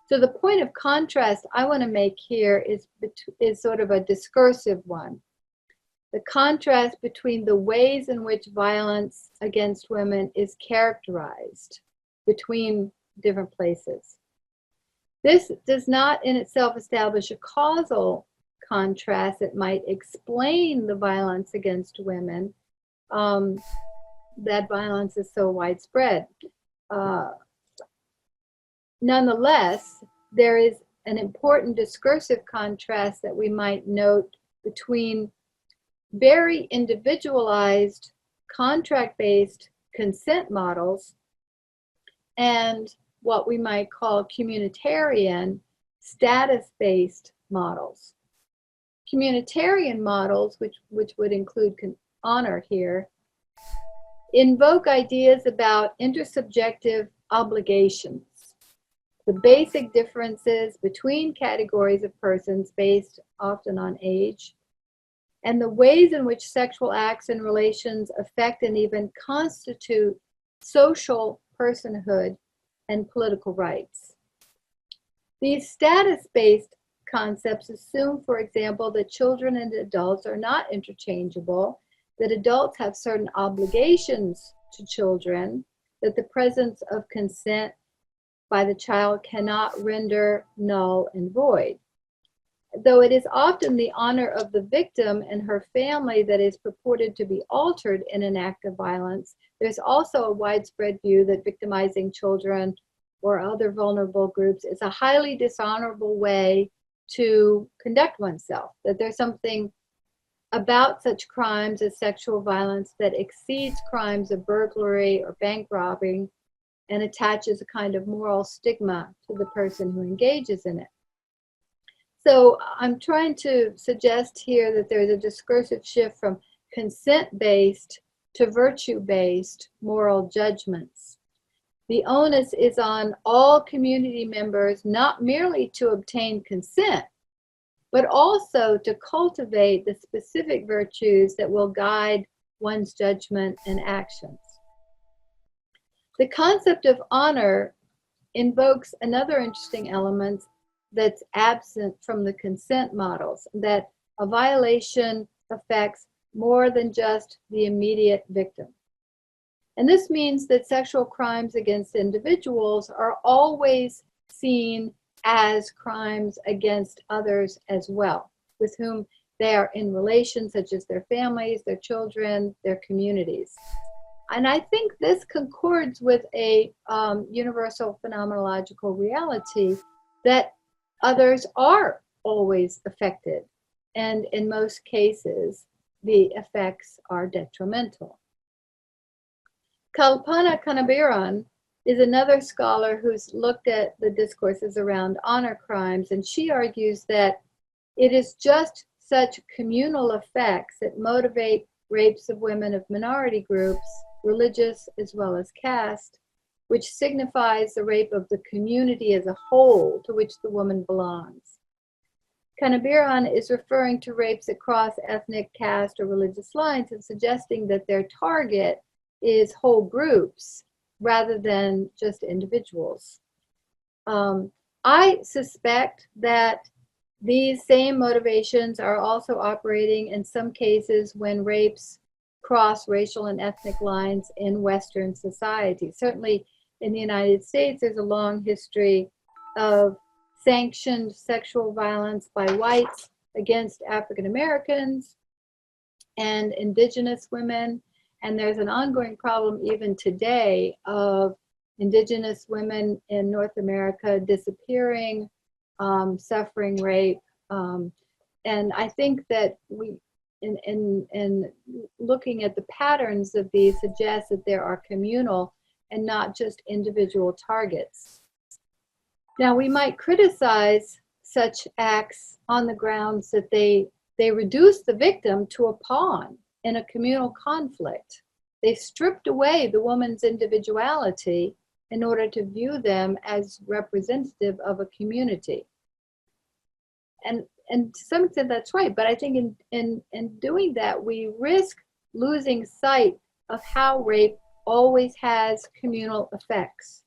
So the point of contrast I want to make here is sort of a discursive one. The contrast between the ways in which violence against women is characterized between different places. This does not in itself establish a causal contrast that might explain the violence against women. That violence is so widespread. Nonetheless, there is an important discursive contrast that we might note between very individualized, contract-based consent models and what we might call communitarian, status-based models. Communitarian models, which would include honor here, invoke ideas about intersubjective obligations. the basic differences between categories of persons based often on age, and the ways in which sexual acts and relations affect and even constitute social personhood and political rights. These status-based concepts assume, for example, that children and adults are not interchangeable, that adults have certain obligations to children, that the presence of consent by the child cannot render null and void. Though it is often the honor of the victim and her family that is purported to be altered in an act of violence, there's also a widespread view that victimizing children or other vulnerable groups is a highly dishonorable way to conduct oneself, that there's something about such crimes as sexual violence that exceeds crimes of burglary or bank robbing and attaches a kind of moral stigma to the person who engages in it. So I'm trying to suggest here that there's a discursive shift from consent-based to virtue-based moral judgments. The onus is on all community members not merely to obtain consent, but also to cultivate the specific virtues that will guide one's judgment and actions. The concept of honor invokes another interesting element that's absent from the consent models, that a violation affects more than just the immediate victim. And this means that sexual crimes against individuals are always seen as crimes against others as well, with whom they are in relations, such as their families, their children, their communities. And I think this concords with a universal phenomenological reality that others are always affected, and in most cases, the effects are detrimental. Kalpana Kanabiran is another scholar who's looked at the discourses around honor crimes, and she argues that it is just such communal effects that motivate rapes of women of minority groups, religious as well as caste, which signifies the rape of the community as a whole to which the woman belongs. Kanabiran is referring to rapes across ethnic, caste, or religious lines and suggesting that their target is whole groups rather than just individuals. I suspect that these same motivations are also operating in some cases when rapes cross racial and ethnic lines in Western society. Certainly in the United States, there's a long history of sanctioned sexual violence by whites against African Americans and indigenous women. And there's an ongoing problem even today of indigenous women in North America disappearing, suffering rape. And I think that we, in looking at the patterns of these, suggests that there are communal and not just individual targets. Now, we might criticize such acts on the grounds that they reduce the victim to a pawn in a communal conflict. They stripped away the woman's individuality in order to view them as representative of a community. And to some extent that's right, but I think in doing that, we risk losing sight of how rape always has communal effects.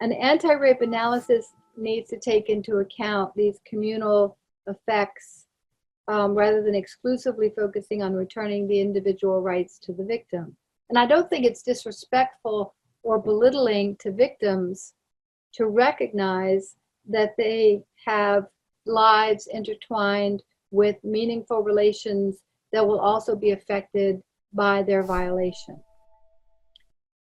An anti-rape analysis needs to take into account these communal effects rather than exclusively focusing on returning the individual rights to the victim. And I don't think it's disrespectful or belittling to victims to recognize that they have lives intertwined with meaningful relations that will also be affected by their violation.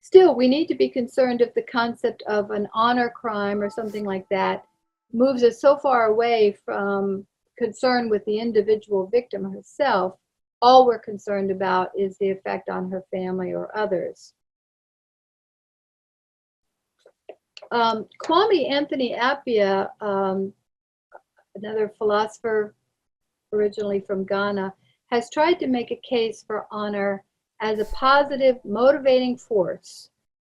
Still, we need to be concerned if the concept of an honor crime or something like that moves us so far away from concern with the individual victim herself. All we're concerned about is the effect on her family or others. Kwame Anthony Appiah, another philosopher originally from Ghana, has tried to make a case for honor as a positive motivating force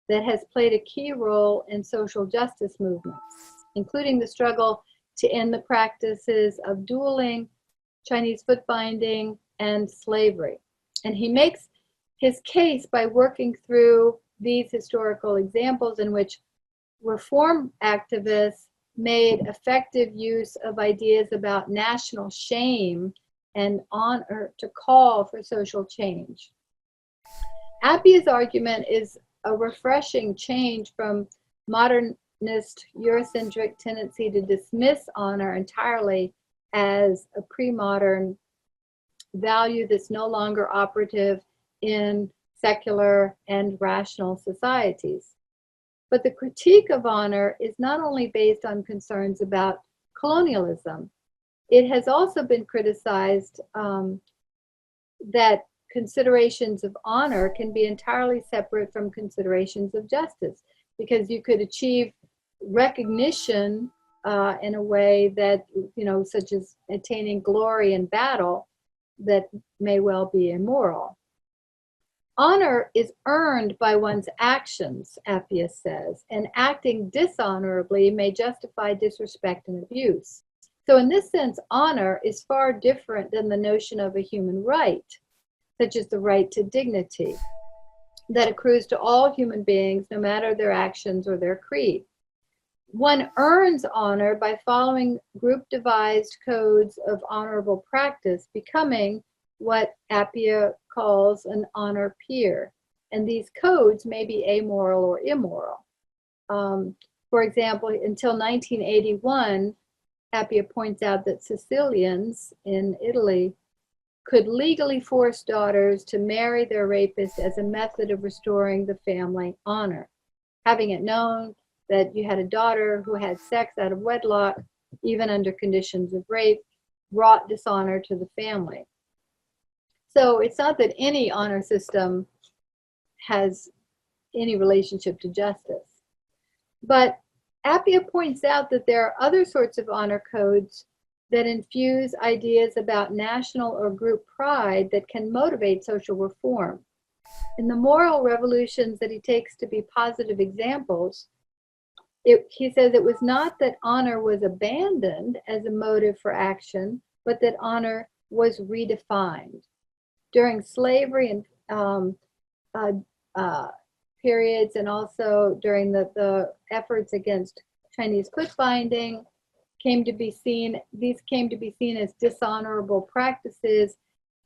that has played a key role in social justice movements, including the struggle to end the practices of dueling, Chinese foot binding, and slavery. And he makes his case by working through these historical examples in which reform activists made effective use of ideas about national shame and honor to call for social change. Appiah's argument is a refreshing change from modernist Eurocentric tendency to dismiss honor entirely as a pre-modern value that's no longer operative in secular and rational societies. But the critique of honor is not only based on concerns about colonialism, it has also been criticized that considerations of honor can be entirely separate from considerations of justice, because you could achieve recognition in a way that, such as attaining glory in battle, that may well be immoral. Honor is earned by one's actions, Appiah says, and acting dishonorably may justify disrespect and abuse. So in this sense, honor is far different than the notion of a human right, such as the right to dignity, that accrues to all human beings, no matter their actions or their creed. One earns honor by following group-devised codes of honorable practice, becoming what Appiah calls an honor peer. And these codes may be amoral or immoral. For example, until 1981, Appiah points out that Sicilians in Italy could legally force daughters to marry their rapist as a method of restoring the family honor. Having it known that you had a daughter who had sex out of wedlock, even under conditions of rape, brought dishonor to the family. So it's not that any honor system has any relationship to justice. But Appiah points out that there are other sorts of honor codes that infuse ideas about national or group pride that can motivate social reform. In the moral revolutions that he takes to be positive examples, he says it was not that honor was abandoned as a motive for action, but that honor was redefined. During slavery and periods, and also during the efforts against Chinese foot binding, these came to be seen as dishonorable practices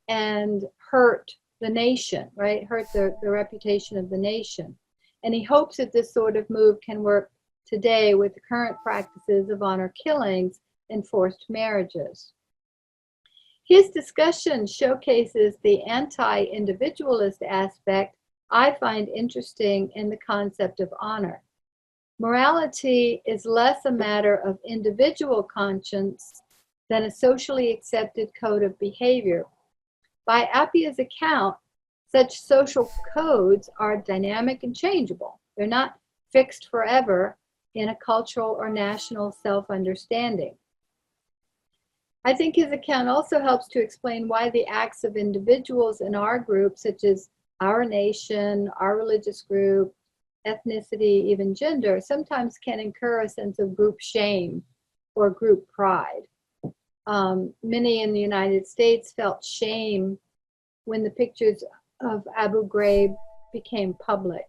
and hurt the nation, right? Hurt the reputation of the nation. And he hopes that this sort of move can work today with the current practices of honor killings and forced marriages. His discussion showcases the anti-individualist aspect I find interesting in the concept of honor. Morality is less a matter of individual conscience than a socially accepted code of behavior. By Appiah's account, such social codes are dynamic and changeable. They're not fixed forever in a cultural or national self-understanding. I think his account also helps to explain why the acts of individuals in our group, such as our nation, our religious group, ethnicity, even gender, sometimes can incur a sense of group shame or group pride. Many in the United States felt shame when the pictures of Abu Ghraib became public.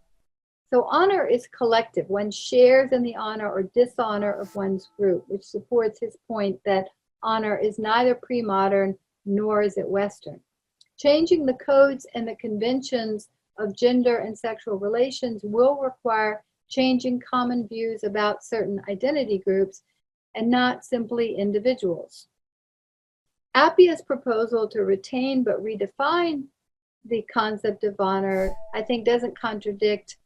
So honor is collective. One shares in the honor or dishonor of one's group, which supports his point that honor is neither pre-modern nor is it Western. Changing the codes and the conventions of gender and sexual relations will require changing common views about certain identity groups and not simply individuals. Appiah's proposal to retain but redefine the concept of honor, I think, doesn't contradict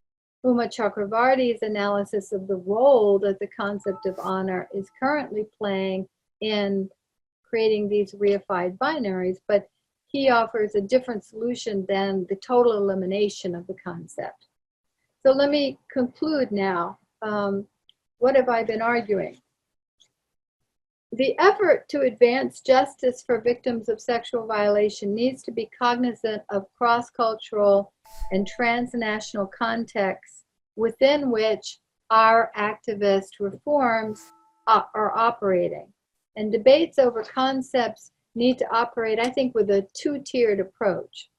Uma Chakravarty's analysis of the role that the concept of honor is currently playing in creating these reified binaries, but he offers a different solution than the total elimination of the concept. So let me conclude now. What have I been arguing? The effort to advance justice for victims of sexual violation needs to be cognizant of cross-cultural and transnational contexts within which our activist reforms are operating. And debates over concepts need to operate, I think, with a two-tiered approach.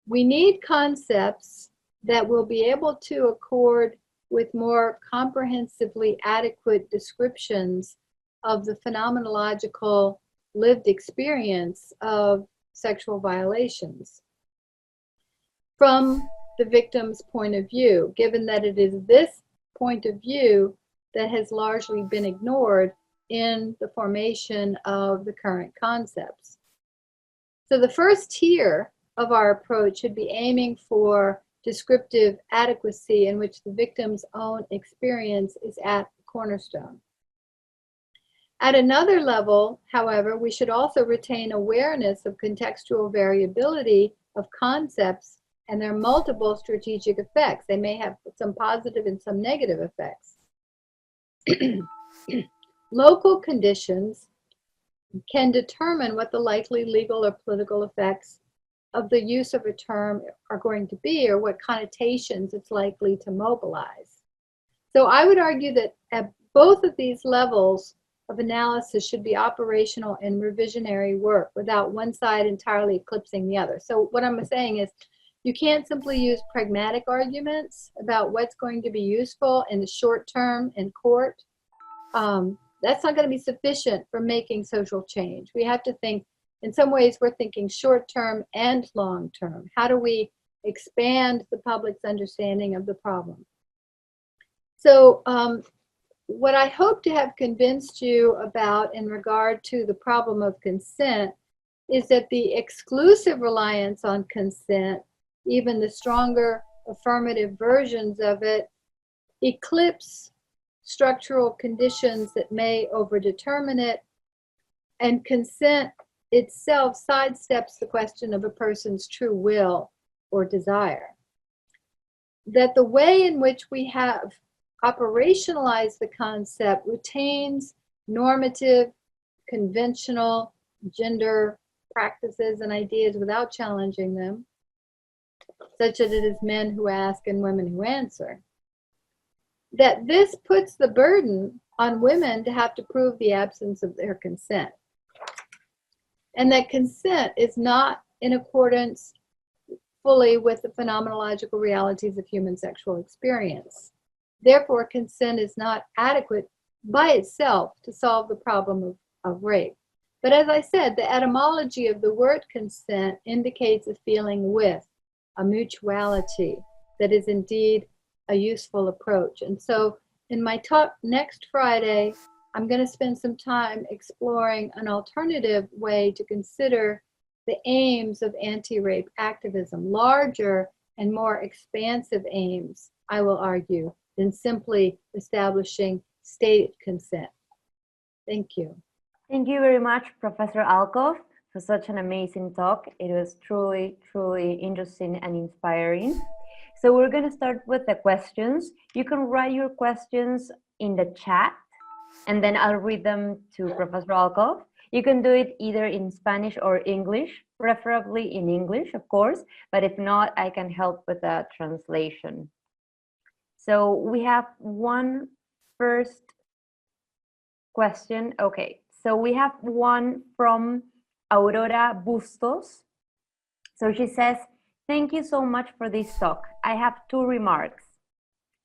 We need concepts that will be able to accord with more comprehensively adequate descriptions of the phenomenological lived experience of sexual violations from the victim's point of view, given that it is this point of view that has largely been ignored in the formation of the current concepts. So the first tier of our approach should be aiming for descriptive adequacy in which the victim's own experience is at the cornerstone. At another level, however, we should also retain awareness of contextual variability of concepts and their multiple strategic effects. They may have some positive and some negative effects. Local conditions can determine what the likely legal or political effects of the use of a term are going to be, or what connotations it's likely to mobilize. So I would argue that at both of these levels of analysis should be operational and revisionary work without one side entirely eclipsing the other. So what I'm saying is you can't simply use pragmatic arguments about what's going to be useful in the short term in court. That's not going to be sufficient for making social change. We have to think, in some ways, we're thinking short term and long term. How do we expand the public's understanding of the problem? So what I hope to have convinced you about in regard to the problem of consent is that the exclusive reliance on consent, even the stronger affirmative versions of it, eclipse structural conditions that may overdetermine it, and consent itself sidesteps the question of a person's true will or desire. That the way in which we have operationalized the concept retains normative, conventional gender practices and ideas without challenging them, such that it is men who ask and women who answer. That this puts the burden on women to have to prove the absence of their consent. And that consent is not in accordance fully with the phenomenological realities of human sexual experience. Therefore, consent is not adequate by itself to solve the problem of rape. But as I said, the etymology of the word consent indicates a feeling with, a mutuality that is indeed a useful approach. And so in my talk next Friday, I'm going to spend some time exploring an alternative way to consider the aims of anti-rape activism, larger and more expansive aims, I will argue, than simply establishing stated consent. Thank you. Thank you very much, Professor Alcoff, for such an amazing talk. It was truly, truly interesting and inspiring. So we're going to start with the questions. You can write your questions in the chat, and then I'll read them to Professor Alcoff. You can do it either in Spanish or English, preferably in English, of course, but if not, I can help with the translation. So we have one first question. Okay, so we have one from Aurora Bustos. So she says, thank you so much for this talk. I have two remarks.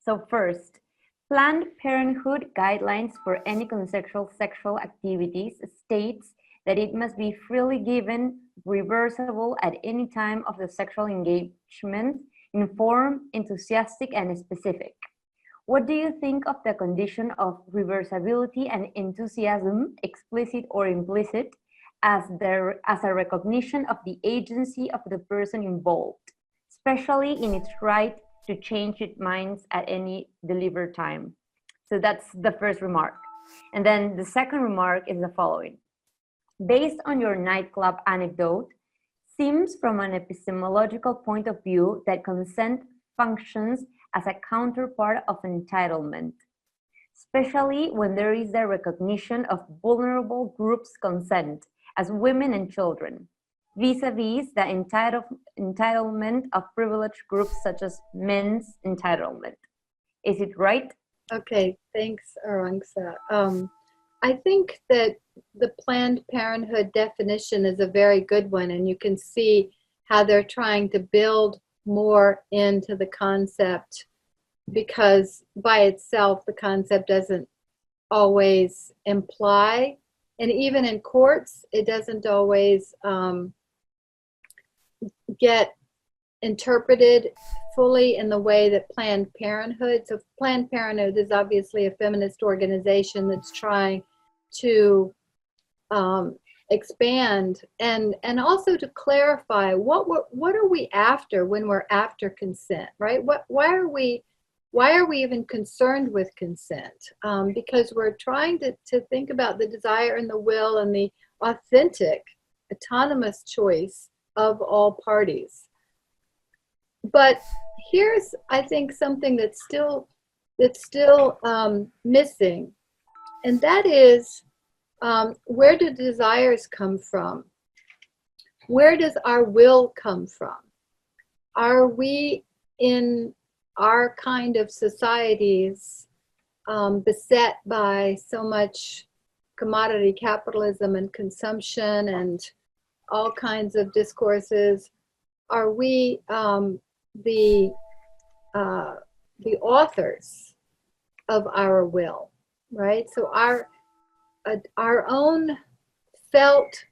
So first, Planned Parenthood guidelines for any consensual sexual activities states that it must be freely given, reversible at any time of the sexual engagement, informed, enthusiastic, and specific. What do you think of the condition of reversibility and enthusiasm, explicit or implicit, as a recognition of the agency of the person involved, especially in its right to change its minds at any delivered time? So that's the first remark. And then the second remark is the following. Based on your nightclub anecdote, seems from an epistemological point of view that consent functions as a counterpart of entitlement, especially when there is the recognition of vulnerable groups' consent, as women and children, vis-a-vis the entitlement of privileged groups such as men's entitlement. Is it right? Okay, thanks, Arangsa. I think that the Planned Parenthood definition is a very good one, and you can see how they're trying to build more into the concept, because by itself, the concept doesn't always imply, and even in courts, it doesn't always get interpreted fully in the way that Planned Parenthood. So Planned Parenthood is obviously a feminist organization that's trying to expand and also to clarify what are we after when we're after consent, right? Why are we even concerned with consent? Because we're trying to think about the desire and the will and the authentic, autonomous choice of all parties. But here's, I think, something that's still missing, and that is, where do desires come from? Where does our will come from? Are we in our kind of societies beset by so much commodity capitalism and consumption and all kinds of discourses? Are we the authors of our will, right? So our own felt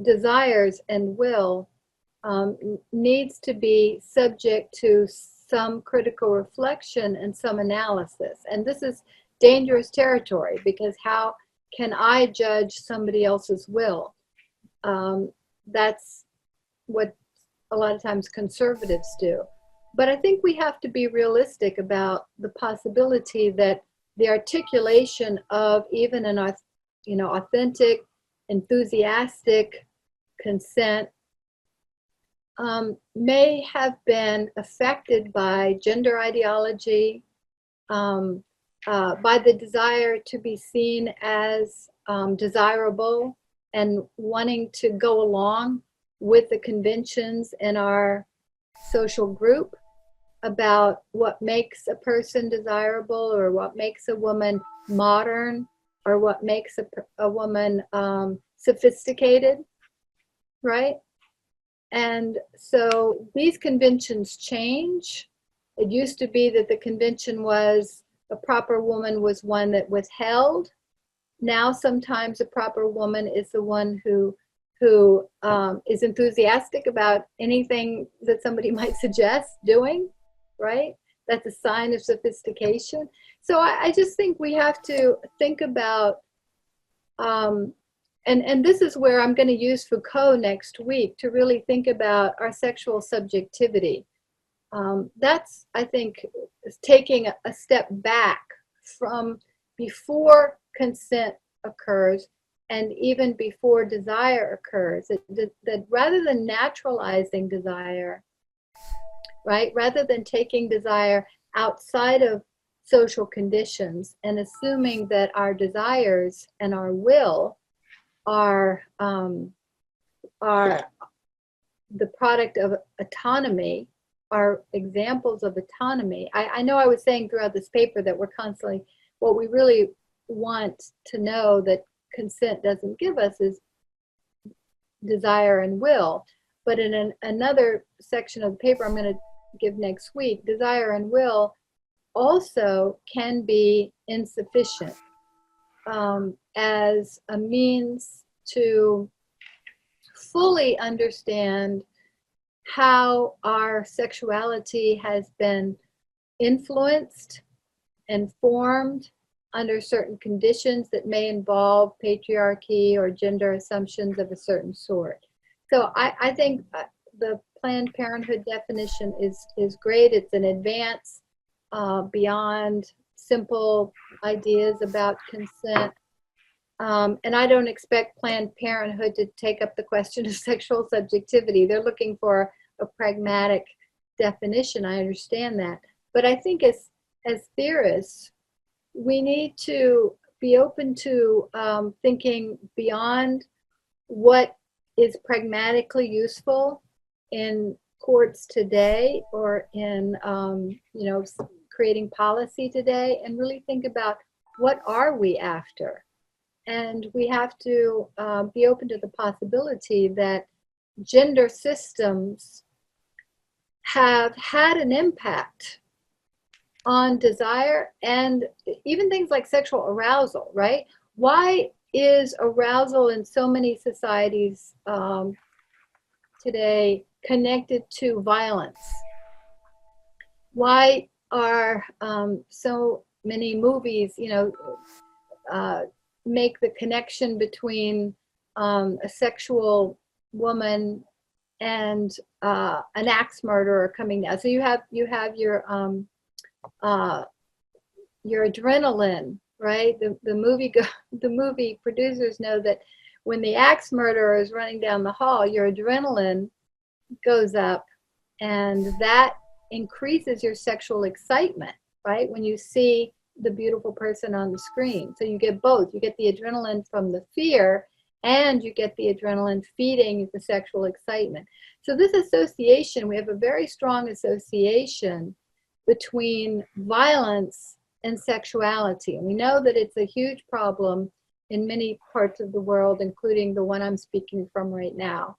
desires and will needs to be subject to some critical reflection and some analysis. And this is dangerous territory, because how can I judge somebody else's will? That's what a lot of times conservatives do. But I think we have to be realistic about the possibility that the articulation of even an authentic, enthusiastic consent may have been affected by gender ideology, by the desire to be seen as desirable and wanting to go along with the conventions in our social group about what makes a person desirable, or what makes a woman modern, or what makes a woman sophisticated, right? And so these conventions change. It used to be that the convention was a proper woman was one that withheld. Now sometimes a proper woman is the one who is enthusiastic about anything that somebody might suggest doing, right? That's a sign of sophistication. So I just think we have to think about, and this is where I'm going to use Foucault next week to really think about our sexual subjectivity. That's, I think, is taking a step back from before consent occurs and even before desire occurs, that rather than naturalizing desire, right, rather than taking desire outside of social conditions and assuming that our desires and our will are the product of autonomy, are examples of autonomy. I know I was saying throughout this paper that we're constantly, what we really want to know that consent doesn't give us is desire and will. But in another section of the paper I'm going to give next week, desire and will also can be insufficient as a means to fully understand how our sexuality has been influenced and formed under certain conditions that may involve patriarchy or gender assumptions of a certain sort. So I think the Planned Parenthood definition is great. It's an advance beyond simple ideas about consent. And I don't expect Planned Parenthood to take up the question of sexual subjectivity. They're looking for a pragmatic definition. I understand that. But I think as theorists, we need to be open to thinking beyond what is pragmatically useful in courts today or in, you know, creating policy today, and really think about what are we after? And we have to be open to the possibility that gender systems have had an impact on desire and even things like sexual arousal, right? Why is arousal in so many societies today connected to violence? Why are so many movies, you know, make the connection between a sexual woman and an axe murderer coming down? So you have your adrenaline, right? The movie producers know that when the axe murderer is running down the hall, your adrenaline goes up, and that increases your sexual excitement, right? When you see the beautiful person on the screen. So you get both. You get the adrenaline from the fear, and you get the adrenaline feeding the sexual excitement. So this association, we have a very strong association between violence and sexuality. And we know that it's a huge problem in many parts of the world, including the one I'm speaking from right now.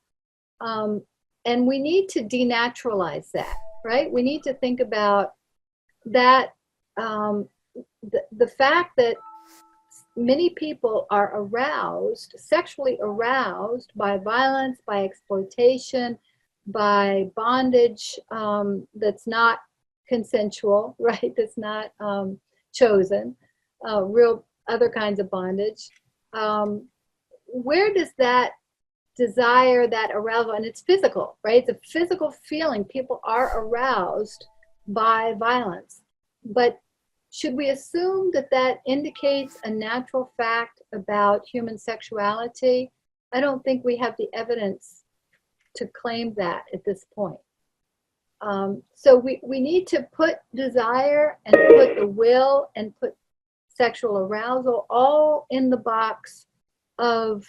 And we need to denaturalize that, right? We need to think about that, the fact that many people are aroused, sexually aroused by violence, by exploitation, by bondage that's not consensual, right? That's not chosen, real other kinds of bondage. Where does that desire, that arousal, and it's physical, right? It's a physical feeling. People are aroused by violence. But should we assume that that indicates a natural fact about human sexuality? I don't think we have the evidence to claim that at this point. So we need to put desire and put the will and put sexual arousal all in the box of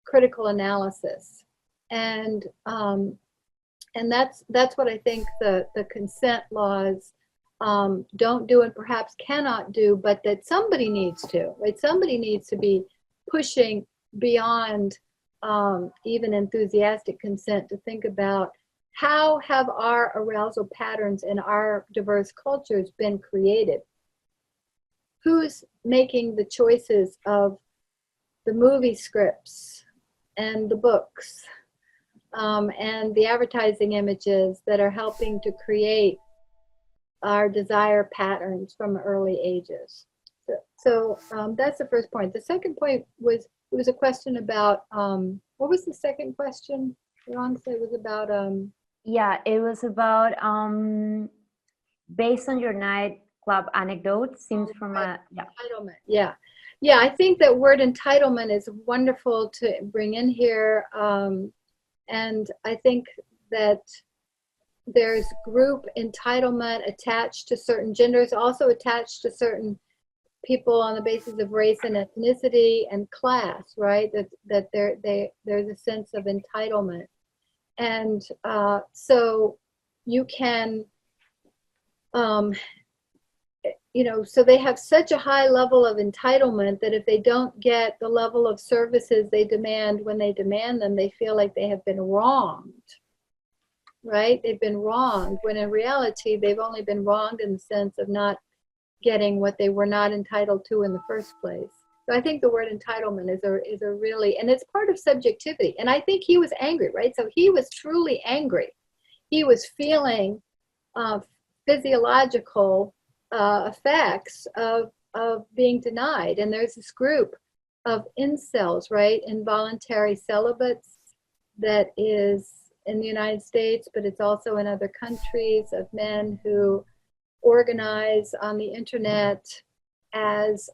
critical analysis. And that's what I think the consent laws don't do and perhaps cannot do, but that somebody needs to, right? Somebody needs to be pushing beyond even enthusiastic consent to think about how have our arousal patterns in our diverse cultures been created? Who's making the choices of the movie scripts and the books and the advertising images that are helping to create our desire patterns from early ages? So that's the first point. The second point was, it was a question about, what was the second question? Ron said it was about... Yeah, it was about, based on your nightclub anecdote, seems from a... Yeah. Entitlement, yeah. Yeah, I think that word entitlement is wonderful to bring in here. And I think that there's group entitlement attached to certain genders, also attached to certain people on the basis of race and ethnicity and class, right? That there's a sense of entitlement. And so you can, you know, so they have such a high level of entitlement that if they don't get the level of services they demand when they demand them, they feel like they have been wronged, right? They've been wronged, when in reality, they've only been wronged in the sense of not getting what they were not entitled to in the first place. So I think the word entitlement is a really, and it's part of subjectivity. And I think he was angry, right? So he was truly angry. He was feeling physiological effects of being denied. And there's this group of incels, right? Involuntary celibates that is in the United States, but it's also in other countries, of men who organize on the internet as,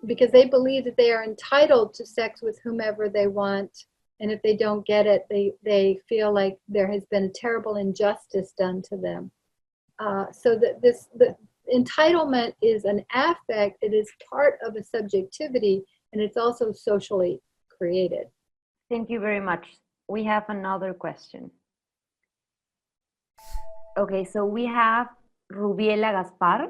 because they believe that they are entitled to sex with whomever they want. And if they don't get it, they feel like there has been a terrible injustice done to them. So that the entitlement is an affect, it is part of a subjectivity, and it's also socially created. Thank you very much. We have another question. Okay, so we have Rubiela Gaspar.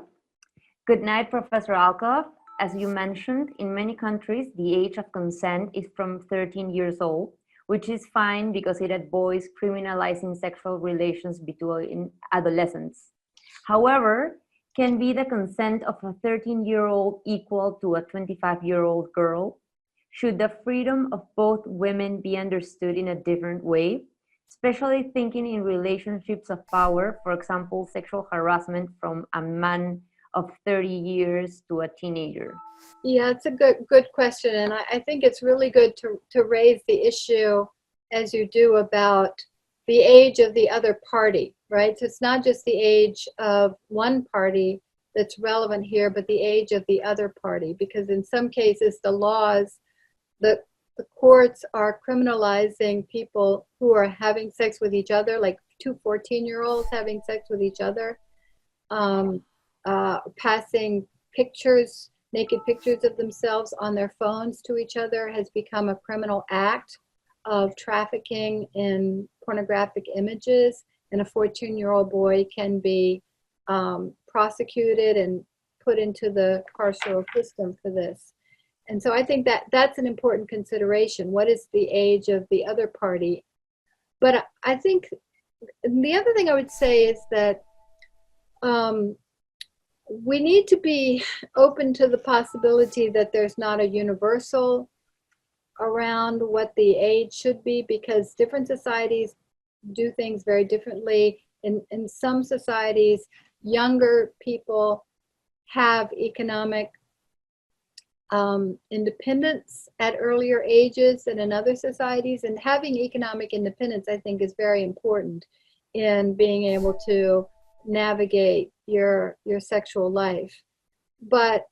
Good night, Professor Alcoff. As you mentioned, in many countries, the age of consent is from 13 years old, which is fine because it avoids criminalizing sexual relations between adolescents. However, can be the consent of a 13-year-old equal to a 25-year-old girl? Should the freedom of both women be understood in a different way? Especially thinking in relationships of power, for example, sexual harassment from a man of 30 years to a teenager. Yeah, it's a good question. And I think it's really good to raise the issue as you do about the age of the other party, right? So it's not just the age of one party that's relevant here, but the age of the other party, because in some cases the laws, the courts are criminalizing people who are having sex with each other, like two 14-year-olds having sex with each other, passing pictures, naked pictures of themselves on their phones to each other has become a criminal act of trafficking in pornographic images, and a 14-year-old boy can be prosecuted and put into the carceral system for this. And so I think that that's an important consideration. What is the age of the other party? But I think the other thing I would say is that we need to be open to the possibility that there's not a universal around what the age should be, because different societies do things very differently. In some societies, younger people have economic independence at earlier ages than in other societies, and having economic independence, I think, is very important in being able to navigate your sexual life. But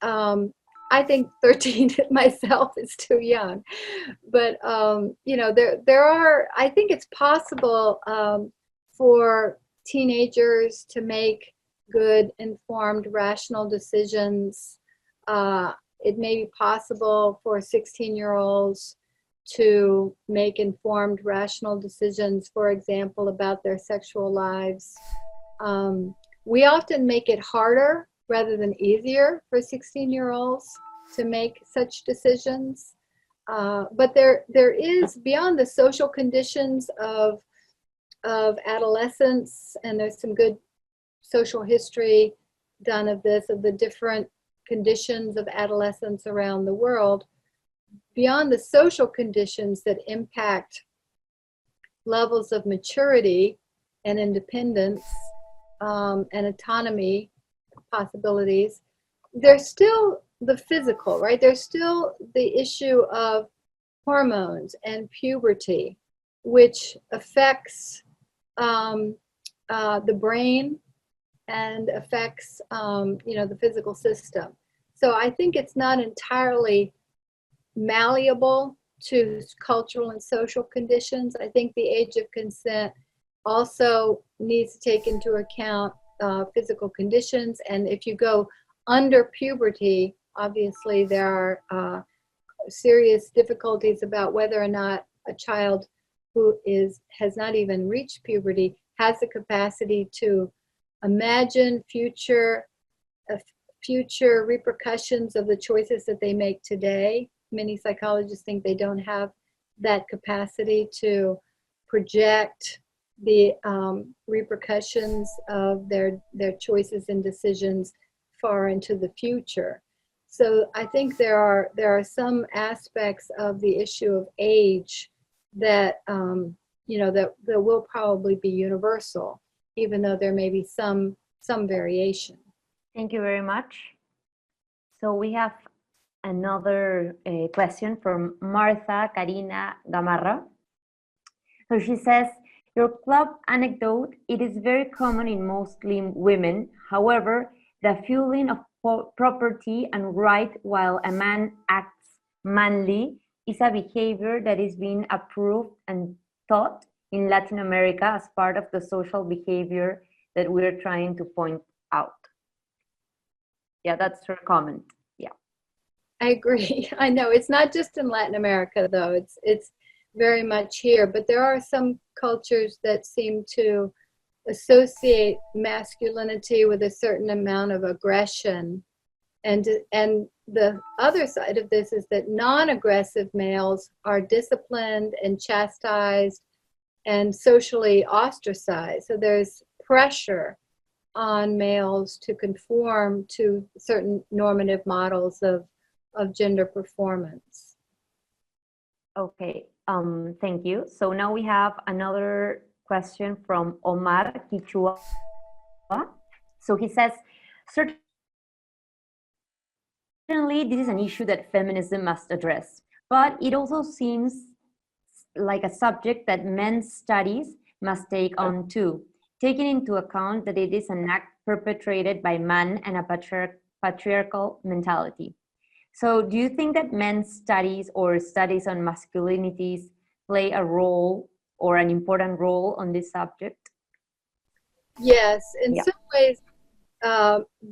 I think 13 myself is too young. But you know, there are, I think it's possible for teenagers to make good, informed, rational decisions. It may be possible for 16-year-olds to make informed, rational decisions, for example, about their sexual lives. We often make it harder rather than easier for 16-year-olds to make such decisions. But there is, beyond the social conditions of adolescence, and there's some good social history done of this, of the different conditions of adolescence around the world, beyond the social conditions that impact levels of maturity and independence and autonomy possibilities, there's still the physical, right? There's still the issue of hormones and puberty, which affects the brain and affects you know, the physical system. So I think it's not entirely malleable to cultural and social conditions. I think the age of consent also needs to take into account physical conditions. And if you go under puberty, obviously there are serious difficulties about whether or not a child who has not even reached puberty has the capacity to imagine future repercussions of the choices that they make today. Many psychologists think they don't have that capacity to project the repercussions of their choices and decisions far into the future. So I think there are some aspects of the issue of age that you know, that will probably be universal, even though there may be some variation. Thank you very much. So we have another question from Martha Karina Gamarra. So she says, your club anecdote, it is very common in mostly women. However, the fueling of property and right while a man acts manly is a behavior that is being approved and taught in Latin America as part of the social behavior that we're trying to point out. Yeah, that's her comment. Yeah. I agree. I know it's not just in Latin America, though. It's very much here, but there are some cultures that seem to associate masculinity with a certain amount of aggression. And the other side of this is that non-aggressive males are disciplined and chastised and socially ostracized. So there's pressure on males to conform to certain normative models of gender performance. Okay, thank you. So now we have another question from Omar Kichua. So he says, certainly this is an issue that feminism must address, but it also seems like a subject that men's studies must take on too, taking into account that it is an act perpetrated by man and a patriarchal mentality. So do you think that men's studies or studies on masculinities play a role or an important role on this subject? Yes, in some ways,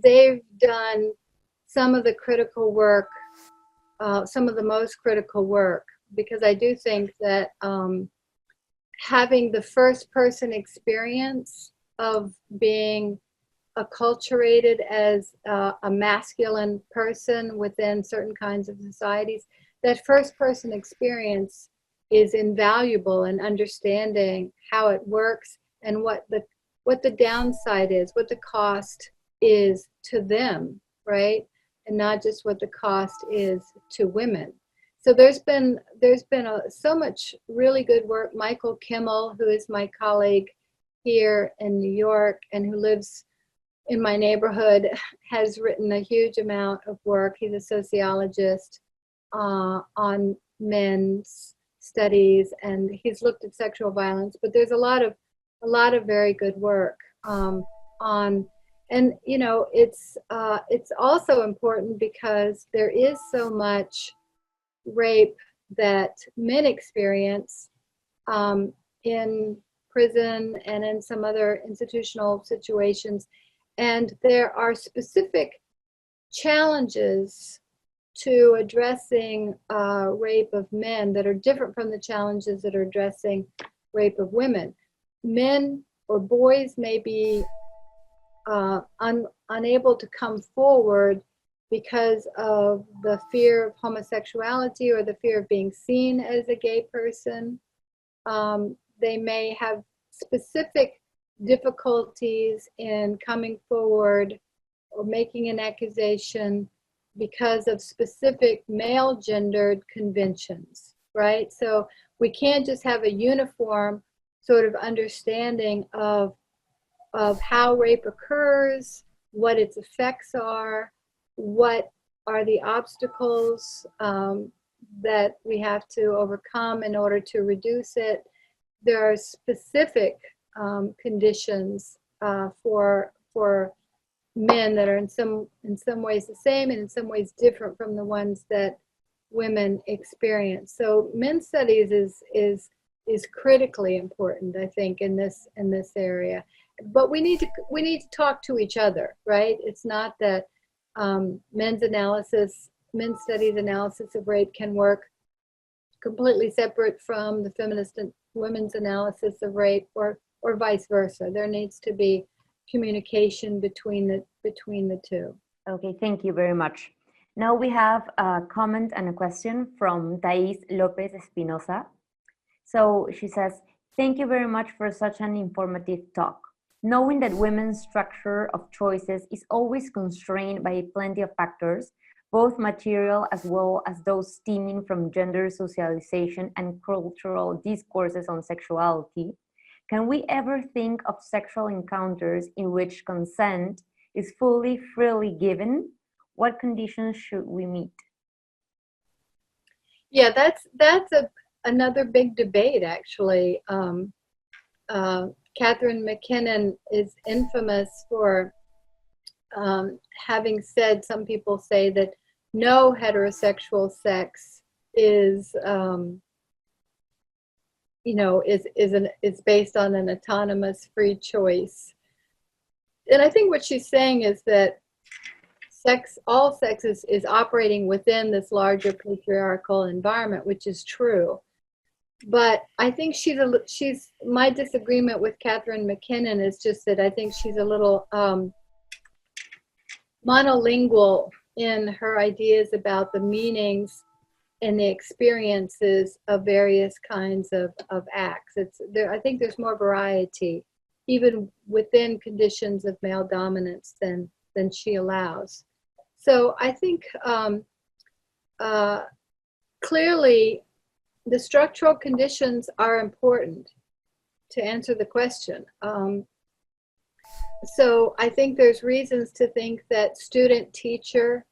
they've done some of the critical work, some of the most critical work, because I do think that having the first person experience of being acculturated as a masculine person within certain kinds of societies, that first person experience is invaluable in understanding how it works and what the downside is, what the cost is to them, right? And not just what the cost is to women. So there's been so much really good work. Michael Kimmel, who is my colleague here in New York and who lives in my neighborhood, has written a huge amount of work. He's a sociologist on men's studies, and he's looked at sexual violence. But there's a lot of very good work on, and you know, it's also important because there is so much rape that men experience in prison and in some other institutional situations. And there are specific challenges to addressing rape of men that are different from the challenges that are addressing rape of women. Men or boys may be unable to come forward because of the fear of homosexuality or the fear of being seen as a gay person. They may have specific difficulties in coming forward or making an accusation because of specific male gendered conventions, right? So we can't just have a uniform sort of understanding of how rape occurs, what its effects are, what are the obstacles that we have to overcome in order to reduce it. There are specific conditions for men that are in some ways the same and in some ways different from the ones that women experience. So men's studies is critically important, I think, in this area. But we need to talk to each other, right? It's not that men's studies analysis of rape can work completely separate from the feminist and women's analysis of rape, or vice versa. There needs to be communication between the two. Okay, thank you very much. Now we have a comment and a question from Thais Lopez Espinosa. So she says, thank you very much for such an informative talk. Knowing that women's structure of choices is always constrained by plenty of factors, both material as well as those stemming from gender socialization and cultural discourses on sexuality, can we ever think of sexual encounters in which consent is freely given? What conditions should we meet? Yeah, that's another big debate, actually. Catherine McKinnon is infamous for having said, some people say that no heterosexual sex is based on an autonomous free choice. And I think what she's saying is that all sex is operating within this larger patriarchal environment, which is true. but I think she's my disagreement with Catherine McKinnon is just that I think she's a little monolingual in her ideas about the meanings and the experiences of various kinds of acts. I think there's more variety, even within conditions of male dominance than she allows. So I think clearly the structural conditions are important to answer the question. So I think there's reasons to think that student-teacher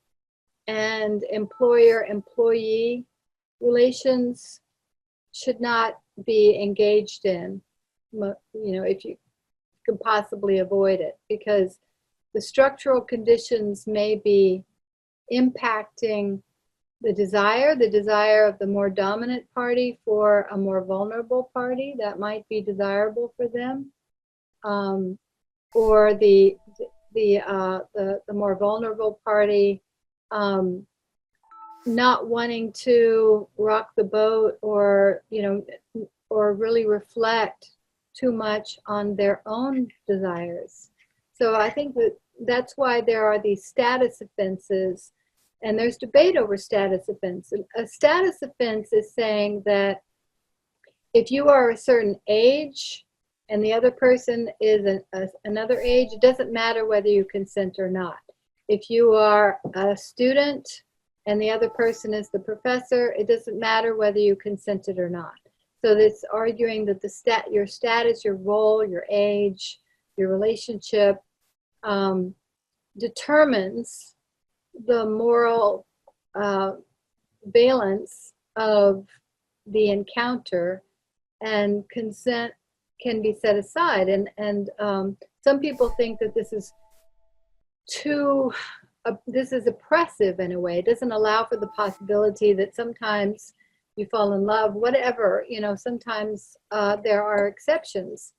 and employer-employee relations should not be engaged in, if you can possibly avoid it, because the structural conditions may be impacting the desire of the more dominant party for a more vulnerable party that might be desirable for them, or the more vulnerable party not wanting to rock the boat or really reflect too much on their own desires. So I think that's why there are these status offenses, and there's debate over status offense. A status offense is saying that if you are a certain age and the other person is another age, it doesn't matter whether you consent or not. If you are a student and the other person is the professor, it doesn't matter whether you consented or not. So it's arguing that your status, your role, your age, your relationship determines the moral valence of the encounter, and consent can be set aside. And some people think that this is oppressive in a way. It doesn't allow for the possibility that sometimes you fall in love, whatever, sometimes there are exceptions.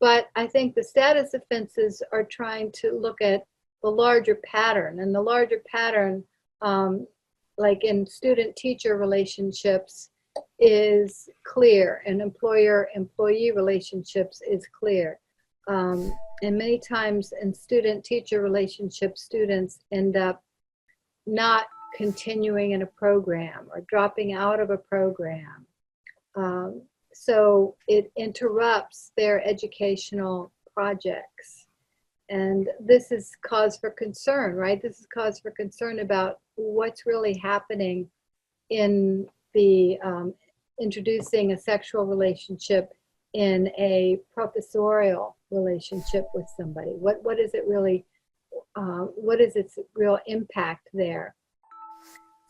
But I think the status offenses are trying to look at the larger pattern, and the larger pattern, like in student-teacher relationships, is clear, and employer-employee relationships is clear. And many times in student-teacher relationships, students end up not continuing in a program or dropping out of a program. So it interrupts their educational projects. And this is cause for concern, right? This is cause for concern about what's really happening in the introducing a sexual relationship in a professorial relationship with somebody. What is it really, what is its real impact there?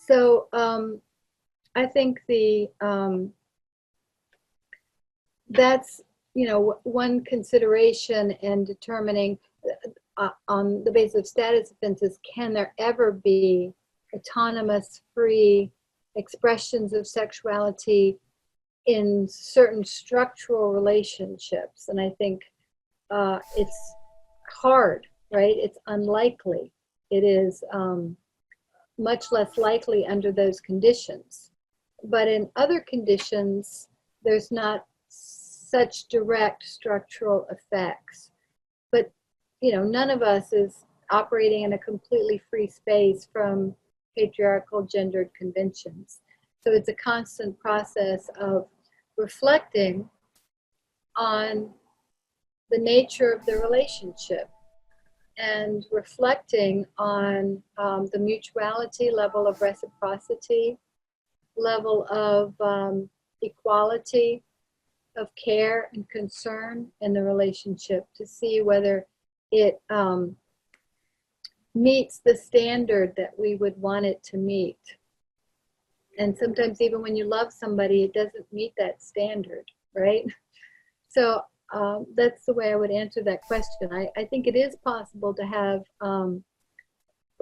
So I think that's, one consideration in determining on the basis of status offenses, can there ever be autonomous, free expressions of sexuality in certain structural relationships? And I think it's hard, right? It's unlikely. It is much less likely under those conditions. But in other conditions, there's not such direct structural effects. But, none of us is operating in a completely free space from patriarchal gendered conventions. So it's a constant process of reflecting on the nature of the relationship and reflecting on the mutuality, level of reciprocity, level of equality, of care and concern in the relationship, to see whether it meets the standard that we would want it to meet. And sometimes even when you love somebody, it doesn't meet that standard, right? So that's the way I would answer that question. I think it is possible to have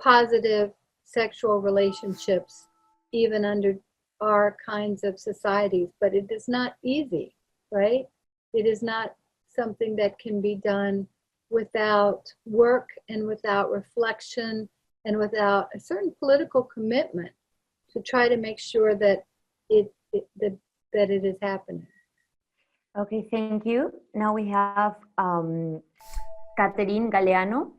positive sexual relationships even under our kinds of societies, but it is not easy, right? It is not something that can be done without work and without reflection and without a certain political commitment to try to make sure that the that it is happening. Okay, thank you. Now we have Catherine Galeano.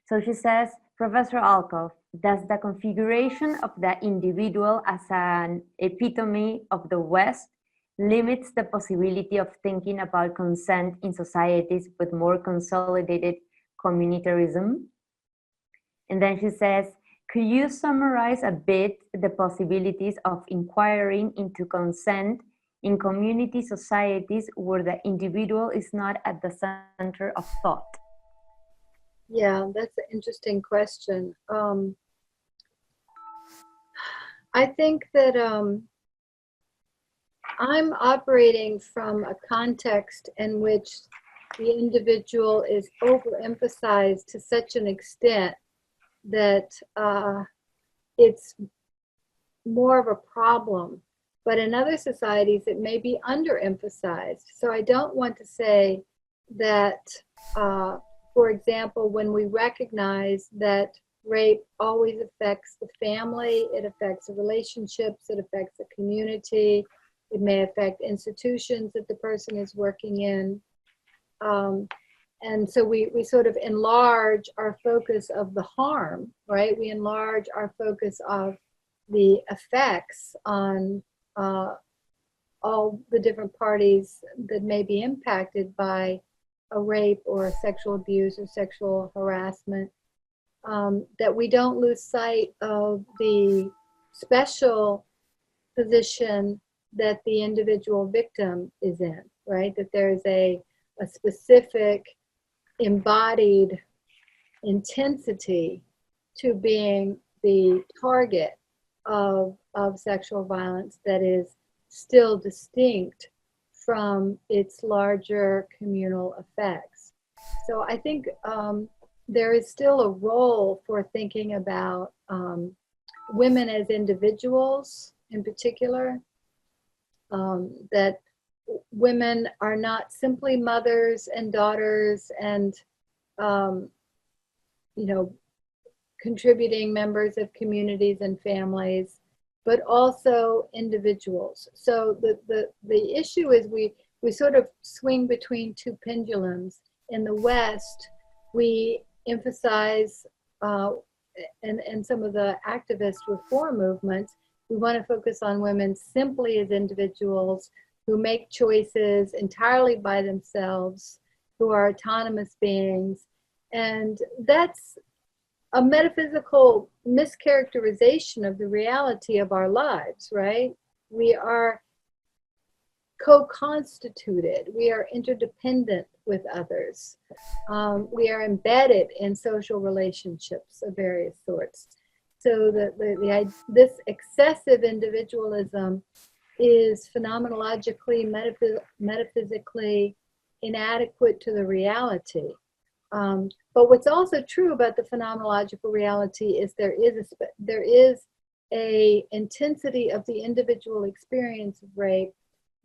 So she says, Professor Alcoff, does the configuration of the individual as an epitome of the West limits the possibility of thinking about consent in societies with more consolidated communitarism? And then she says, could you summarize a bit the possibilities of inquiring into consent in community societies where the individual is not at the center of thought? Yeah, that's an interesting question. I think that I'm operating from a context in which the individual is overemphasized to such an extent that it's more of a problem. But in other societies, it may be underemphasized. So I don't want to say that, for example, when we recognize that rape always affects the family, it affects the relationships, it affects the community, it may affect institutions that the person is working in. And so we sort of enlarge our focus of the harm, right? We enlarge our focus of the effects on all the different parties that may be impacted by a rape or a sexual abuse or sexual harassment, that we don't lose sight of the special position that the individual victim is in, right? That there's a specific embodied intensity to being the target of sexual violence that is still distinct from its larger communal effects. So I think there is still a role for thinking about women as individuals in particular, that women are not simply mothers and daughters and, contributing members of communities and families, but also individuals. So the issue is we sort of swing between two pendulums. In the West, we emphasize, and some of the activist reform movements, we want to focus on women simply as individuals who make choices entirely by themselves, who are autonomous beings. And that's a metaphysical mischaracterization of the reality of our lives, right? We are co-constituted. We are interdependent with others. We are embedded in social relationships of various sorts. So this excessive individualism is phenomenologically, metaphysically inadequate to the reality. But what's also true about the phenomenological reality is there is a intensity of the individual experience of rape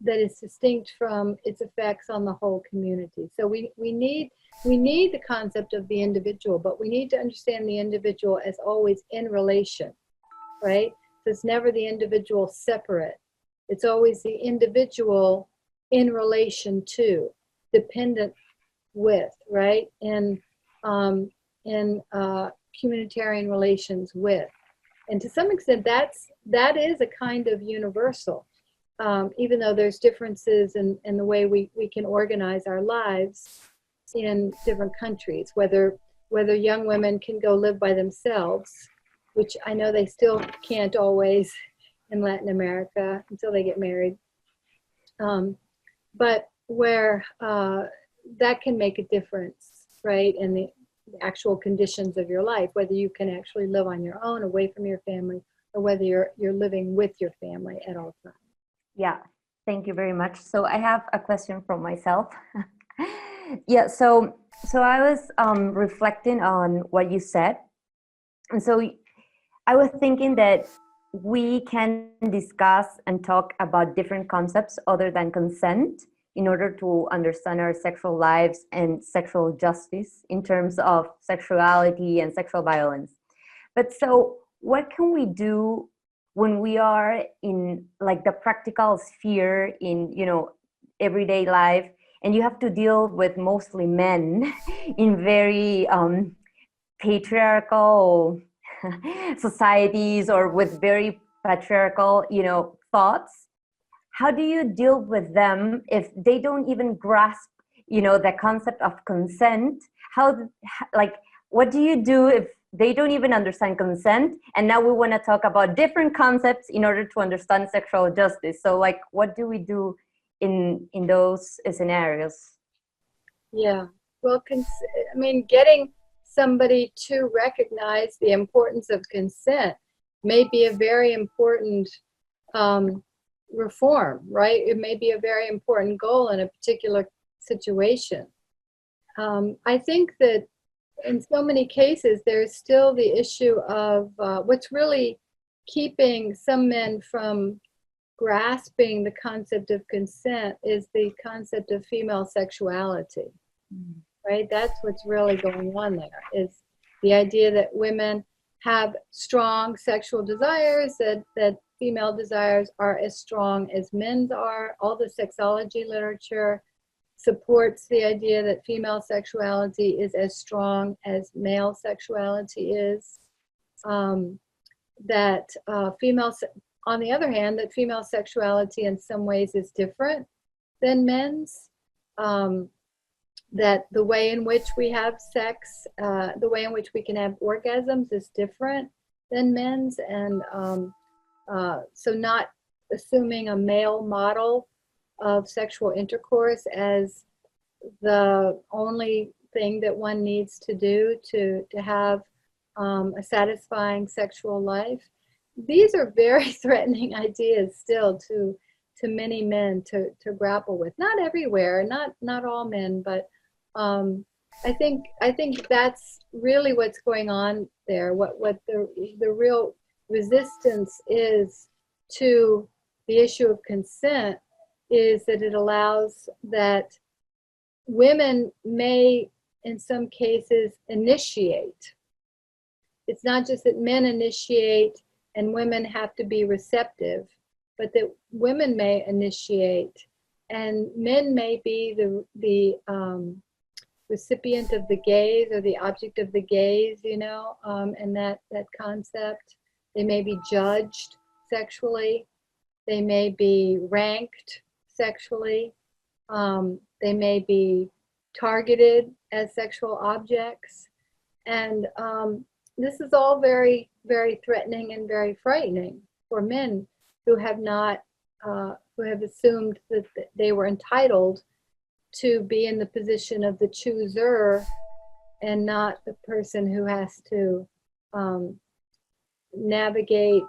that is distinct from its effects on the whole community. So we need the concept of the individual, but we need to understand the individual as always in relation, right? So it's never the individual separate. It's always the individual in relation to, dependent with, right? In communitarian relations with. And to some extent, that is a kind of universal, even though there's differences in the way we can organize our lives in different countries, whether young women can go live by themselves, which I know they still can't always in Latin America until they get married, but where that can make a difference, right, in the actual conditions of your life, whether you can actually live on your own away from your family or whether you're living with your family at all times. Yeah, thank you very much. So I have a question from myself. Yeah, so I was reflecting on what you said. And so I was thinking that we can discuss and talk about different concepts other than consent in order to understand our sexual lives and sexual justice in terms of sexuality and sexual violence. But so what can we do when we are in like the practical sphere in, you know, everyday life, and you have to deal with mostly men in very patriarchal societies or with very patriarchal, you know, thoughts, how do you deal with them if they don't even grasp, you know, the concept of consent? Like, what do you do if they don't even understand consent? And now we want to talk about different concepts in order to understand sexual justice. So, like, what do we do in those scenarios? Yeah, well, I mean, getting somebody to recognize the importance of consent may be a very important reform, right? It may be a very important goal in a particular situation. I think that in so many cases, there's still the issue of what's really keeping some men from grasping the concept of consent is the concept of female sexuality, right? That's what's really going on there, is the idea that women have strong sexual desires, that female desires are as strong as men's are. All the sexology literature supports the idea that female sexuality is as strong as male sexuality is. On the other hand, that female sexuality in some ways is different than men's. That the way in which we have sex, the way in which we can have orgasms is different than men's. And so not assuming a male model of sexual intercourse as the only thing that one needs to do to have a satisfying sexual life. These are very threatening ideas still to many men to grapple with. Not everywhere, not all men, but I think that's really what's going on there. What the real resistance is to the issue of consent is that it allows that women may, in some cases, initiate. It's not just that men initiate and women have to be receptive, but that women may initiate and men may be the recipient of the gaze or the object of the gaze, you know, and that concept. They may be judged sexually. They may be ranked sexually. They may be targeted as sexual objects. And this is all very, very threatening and very frightening for men who have not, who have assumed that they were entitled to be in the position of the chooser and not the person who has to navigate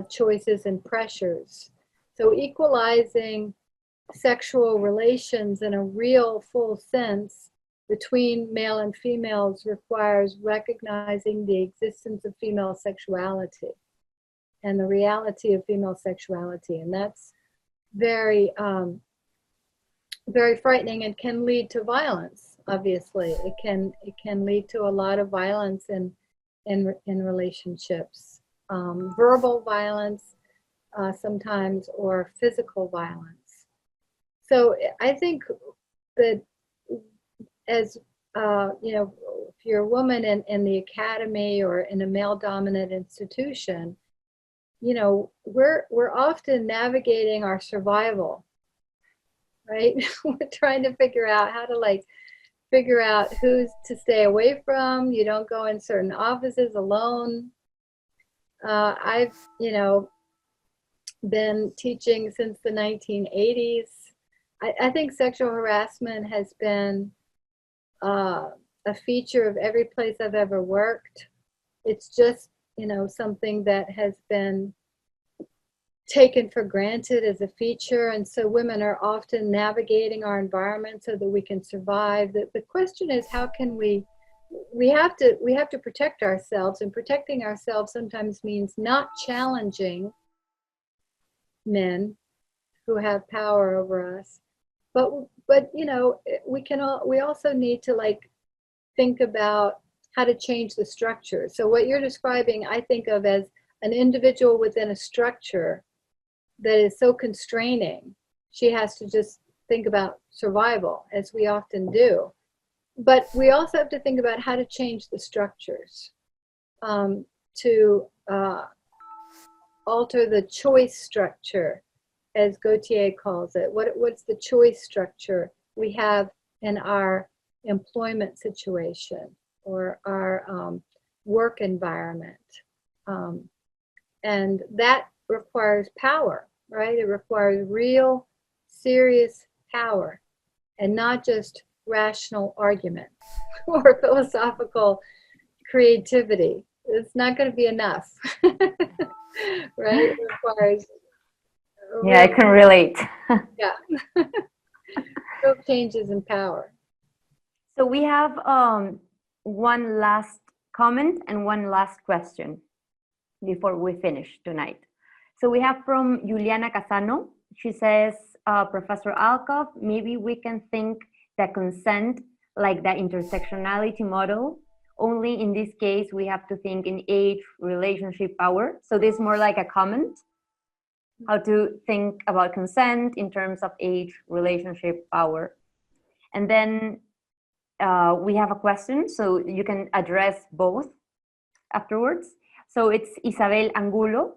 choices and pressures. So equalizing sexual relations in a real full sense between male and females requires recognizing the existence of female sexuality and the reality of female sexuality. And that's very, very frightening and can lead to violence, obviously. It can lead to a lot of violence in relationships, verbal violence sometimes, or physical violence. So I think that as you know, if you're a woman in the academy or in a male-dominant institution, you know, we're often navigating our survival, right? We're trying to figure out how to figure out who's to stay away from. You don't go in certain offices alone. I've, you know, been teaching since the 1980s. I think sexual harassment has been a feature of every place I've ever worked. It's just, you know, something that has been taken for granted as a feature, and so women are often navigating our environment so that we can survive. The question is, how can we have to protect ourselves, and protecting ourselves sometimes means not challenging men who have power over us. But you know, we also need to think about how to change the structure. So what you're describing, I think of as an individual within a structure that is so constraining, she has to just think about survival, as we often do. But we also have to think about how to change the structures, to alter the choice structure, as Gautier calls it. What's the choice structure we have in our employment situation or our work environment? And that requires power, right? It requires real, serious power, and not just rational argument or philosophical creativity. It's not going to be enough, right? It requires Yeah, I can relate. yeah, real changes in power. So we have one last comment and one last question before we finish tonight. So we have from Juliana Casano. She says, Professor Alcoff, maybe we can think that consent, like the intersectionality model, only in this case we have to think in age, relationship, power. So this is more like a comment, how to think about consent in terms of age, relationship, power. And then we have a question, so you can address both afterwards. So it's Isabel Angulo.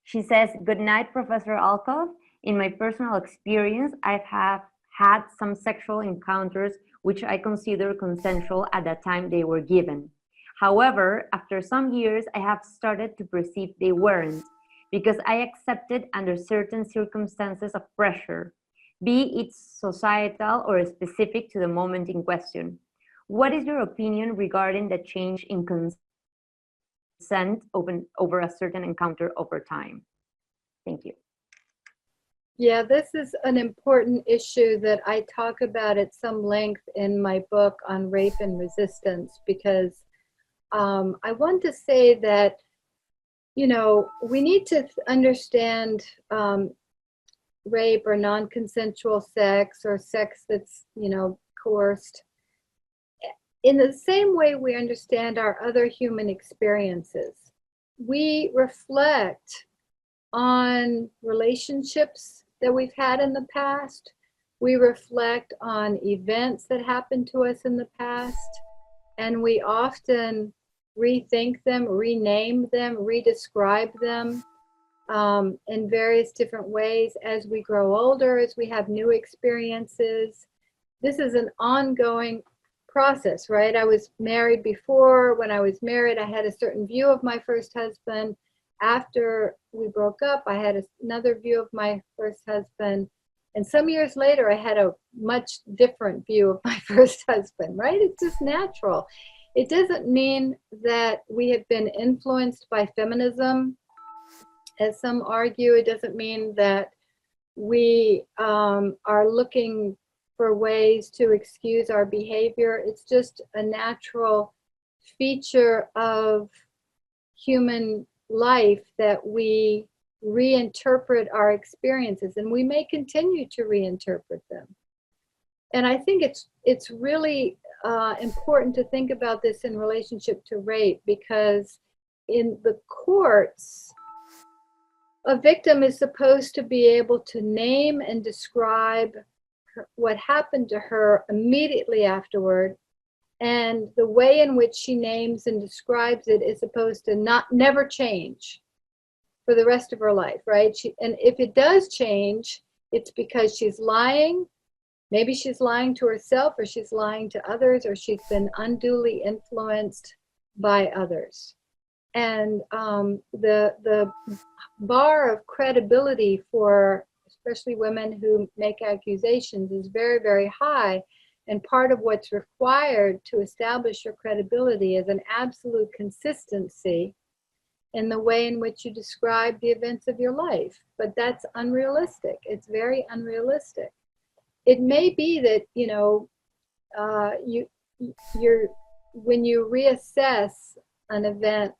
She says, good night, Professor Alcoff. In my personal experience, I have had some sexual encounters which I consider consensual at the time they were given. However, after some years, I have started to perceive they weren't, because I accepted under certain circumstances of pressure, be it societal or specific to the moment in question. What is your opinion regarding the change in consent over a certain encounter over time? Thank you. Yeah, this is an important issue that I talk about at some length in my book on rape and resistance, because I want to say that, you know, we need to understand rape or non-consensual sex or sex that's, you know, coerced in the same way we understand our other human experiences. We reflect on relationships that we've had in the past. We reflect on events that happened to us in the past, and we often rethink them, rename them, redescribe them in various different ways as we grow older, as we have new experiences. This is an ongoing process, right? I was married before. When I was married, I had a certain view of my first husband. After we broke up, I had another view of my first husband. And some years later, I had a much different view of my first husband, right? It's just natural. It doesn't mean that we have been influenced by feminism, as some argue. It doesn't mean that we are looking for ways to excuse our behavior. It's just a natural feature of human life that we reinterpret our experiences, and we may continue to reinterpret them. And I think it's really important to think about this in relationship to rape, because in the courts, a victim is supposed to be able to name and describe what happened to her immediately afterward, and the way in which she names and describes it is supposed to never change for the rest of her life, right? And if it does change, it's because she's lying. Maybe she's lying to herself, or she's lying to others, or she's been unduly influenced by others. And the bar of credibility for especially women who make accusations is very, very high. And part of what's required to establish your credibility is an absolute consistency in the way in which you describe the events of your life. But that's unrealistic. It's very unrealistic. It may be that, you know, when you reassess an event,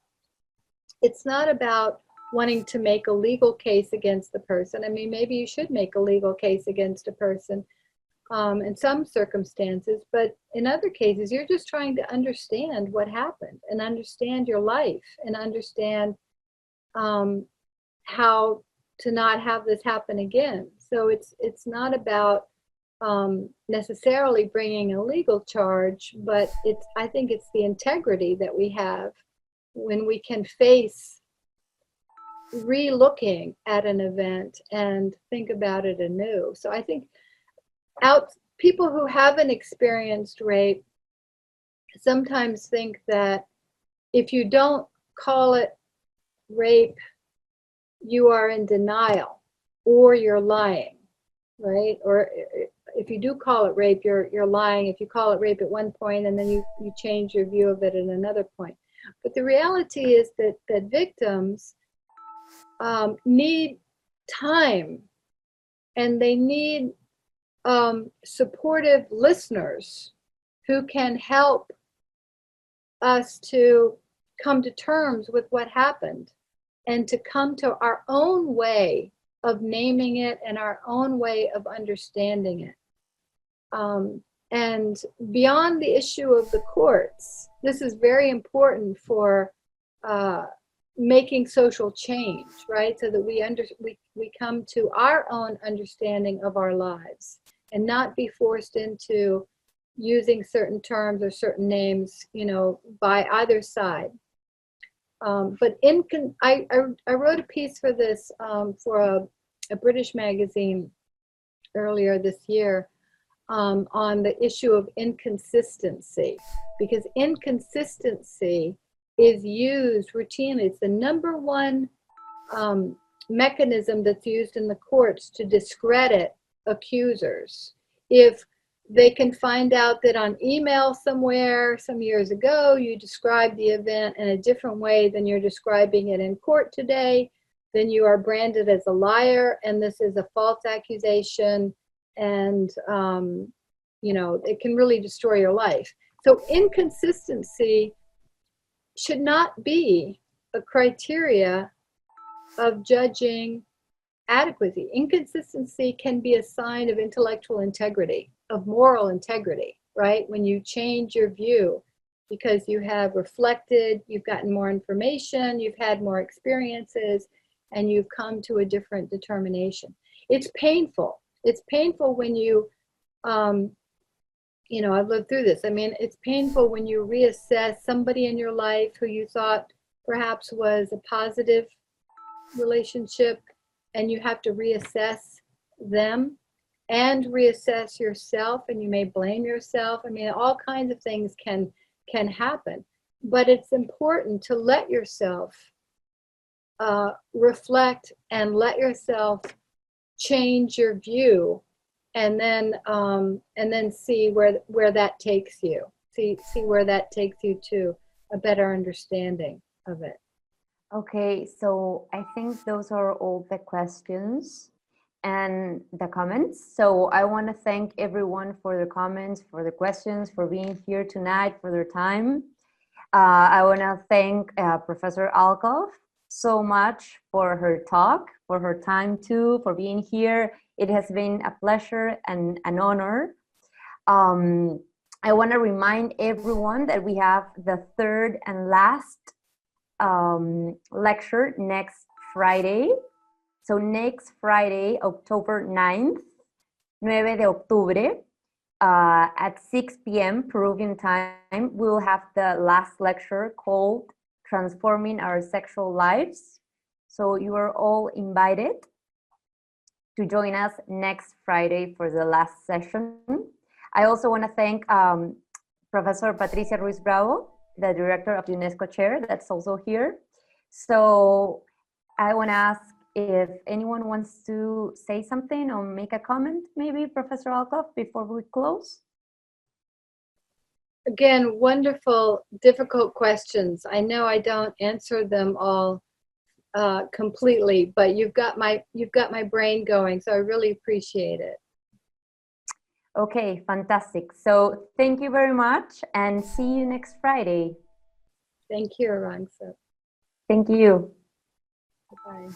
it's not about wanting to make a legal case against the person. I mean, maybe you should make a legal case against a person in some circumstances, but in other cases, you're just trying to understand what happened and understand your life and understand how to not have this happen again. So it's not about necessarily bringing a legal charge, but I think it's the integrity that we have when we can face re-looking at an event and think about it anew. So I think people who haven't experienced rape sometimes think that if you don't call it rape, you are in denial or you're lying, right? Or if you do call it rape, you're lying. If you call it rape at one point and then you change your view of it at another point. But the reality is that victims need time, and they need supportive listeners who can help us to come to terms with what happened and to come to our own way of naming it and our own way of understanding it. And beyond the issue of the courts, this is very important for making social change, right? So that we come to our own understanding of our lives and not be forced into using certain terms or certain names, by either side. But I wrote a piece for this for a British magazine earlier this year on the issue of inconsistency, because inconsistency is used routinely. It's the number one mechanism that's used in the courts to discredit accusers. If they can find out that on email somewhere some years ago you described the event in a different way than you're describing it in court today, then you are branded as a liar and this is a false accusation, and it can really destroy your life. So inconsistency should not be a criteria of judging adequacy. Inconsistency can be a sign of intellectual integrity, of moral integrity, right? When you change your view because you have reflected, you've gotten more information, you've had more experiences, and you've come to a different determination. It's painful. It's painful when you, I've lived through this. I mean, it's painful when you reassess somebody in your life who you thought perhaps was a positive relationship, and you have to reassess them and reassess yourself, and you may blame yourself. I mean, all kinds of things can happen, but it's important to let yourself reflect and let yourself change your view, and then see where that takes you. See where that takes you to a better understanding of it. Okay, so I think those are all the questions and the comments. So I want to thank everyone for the comments, for the questions, for being here tonight, for their time. I want to thank Professor Alcoff so much for her talk, for her time too, for being here. It has been a pleasure and an honor. I want to remind everyone that we have the third and last lecture next Friday. So next Friday, October 9th, 9 de octubre, at 6 p.m. Peruvian time, we will have the last lecture called Transforming Our Sexual Lives. So you are all invited to join us next Friday for the last session. I also want to thank Professor Patricia Ruiz Bravo, the director of UNESCO Chair, that's also here. So I want to ask if anyone wants to say something or make a comment, maybe Professor Alcoff, before we close. Again, wonderful, difficult questions. I know I don't answer them all completely, but you've got my brain going, so I really appreciate it. Okay, fantastic. So thank you very much and see you next Friday. Thank you, Arangsa. Thank you. Bye.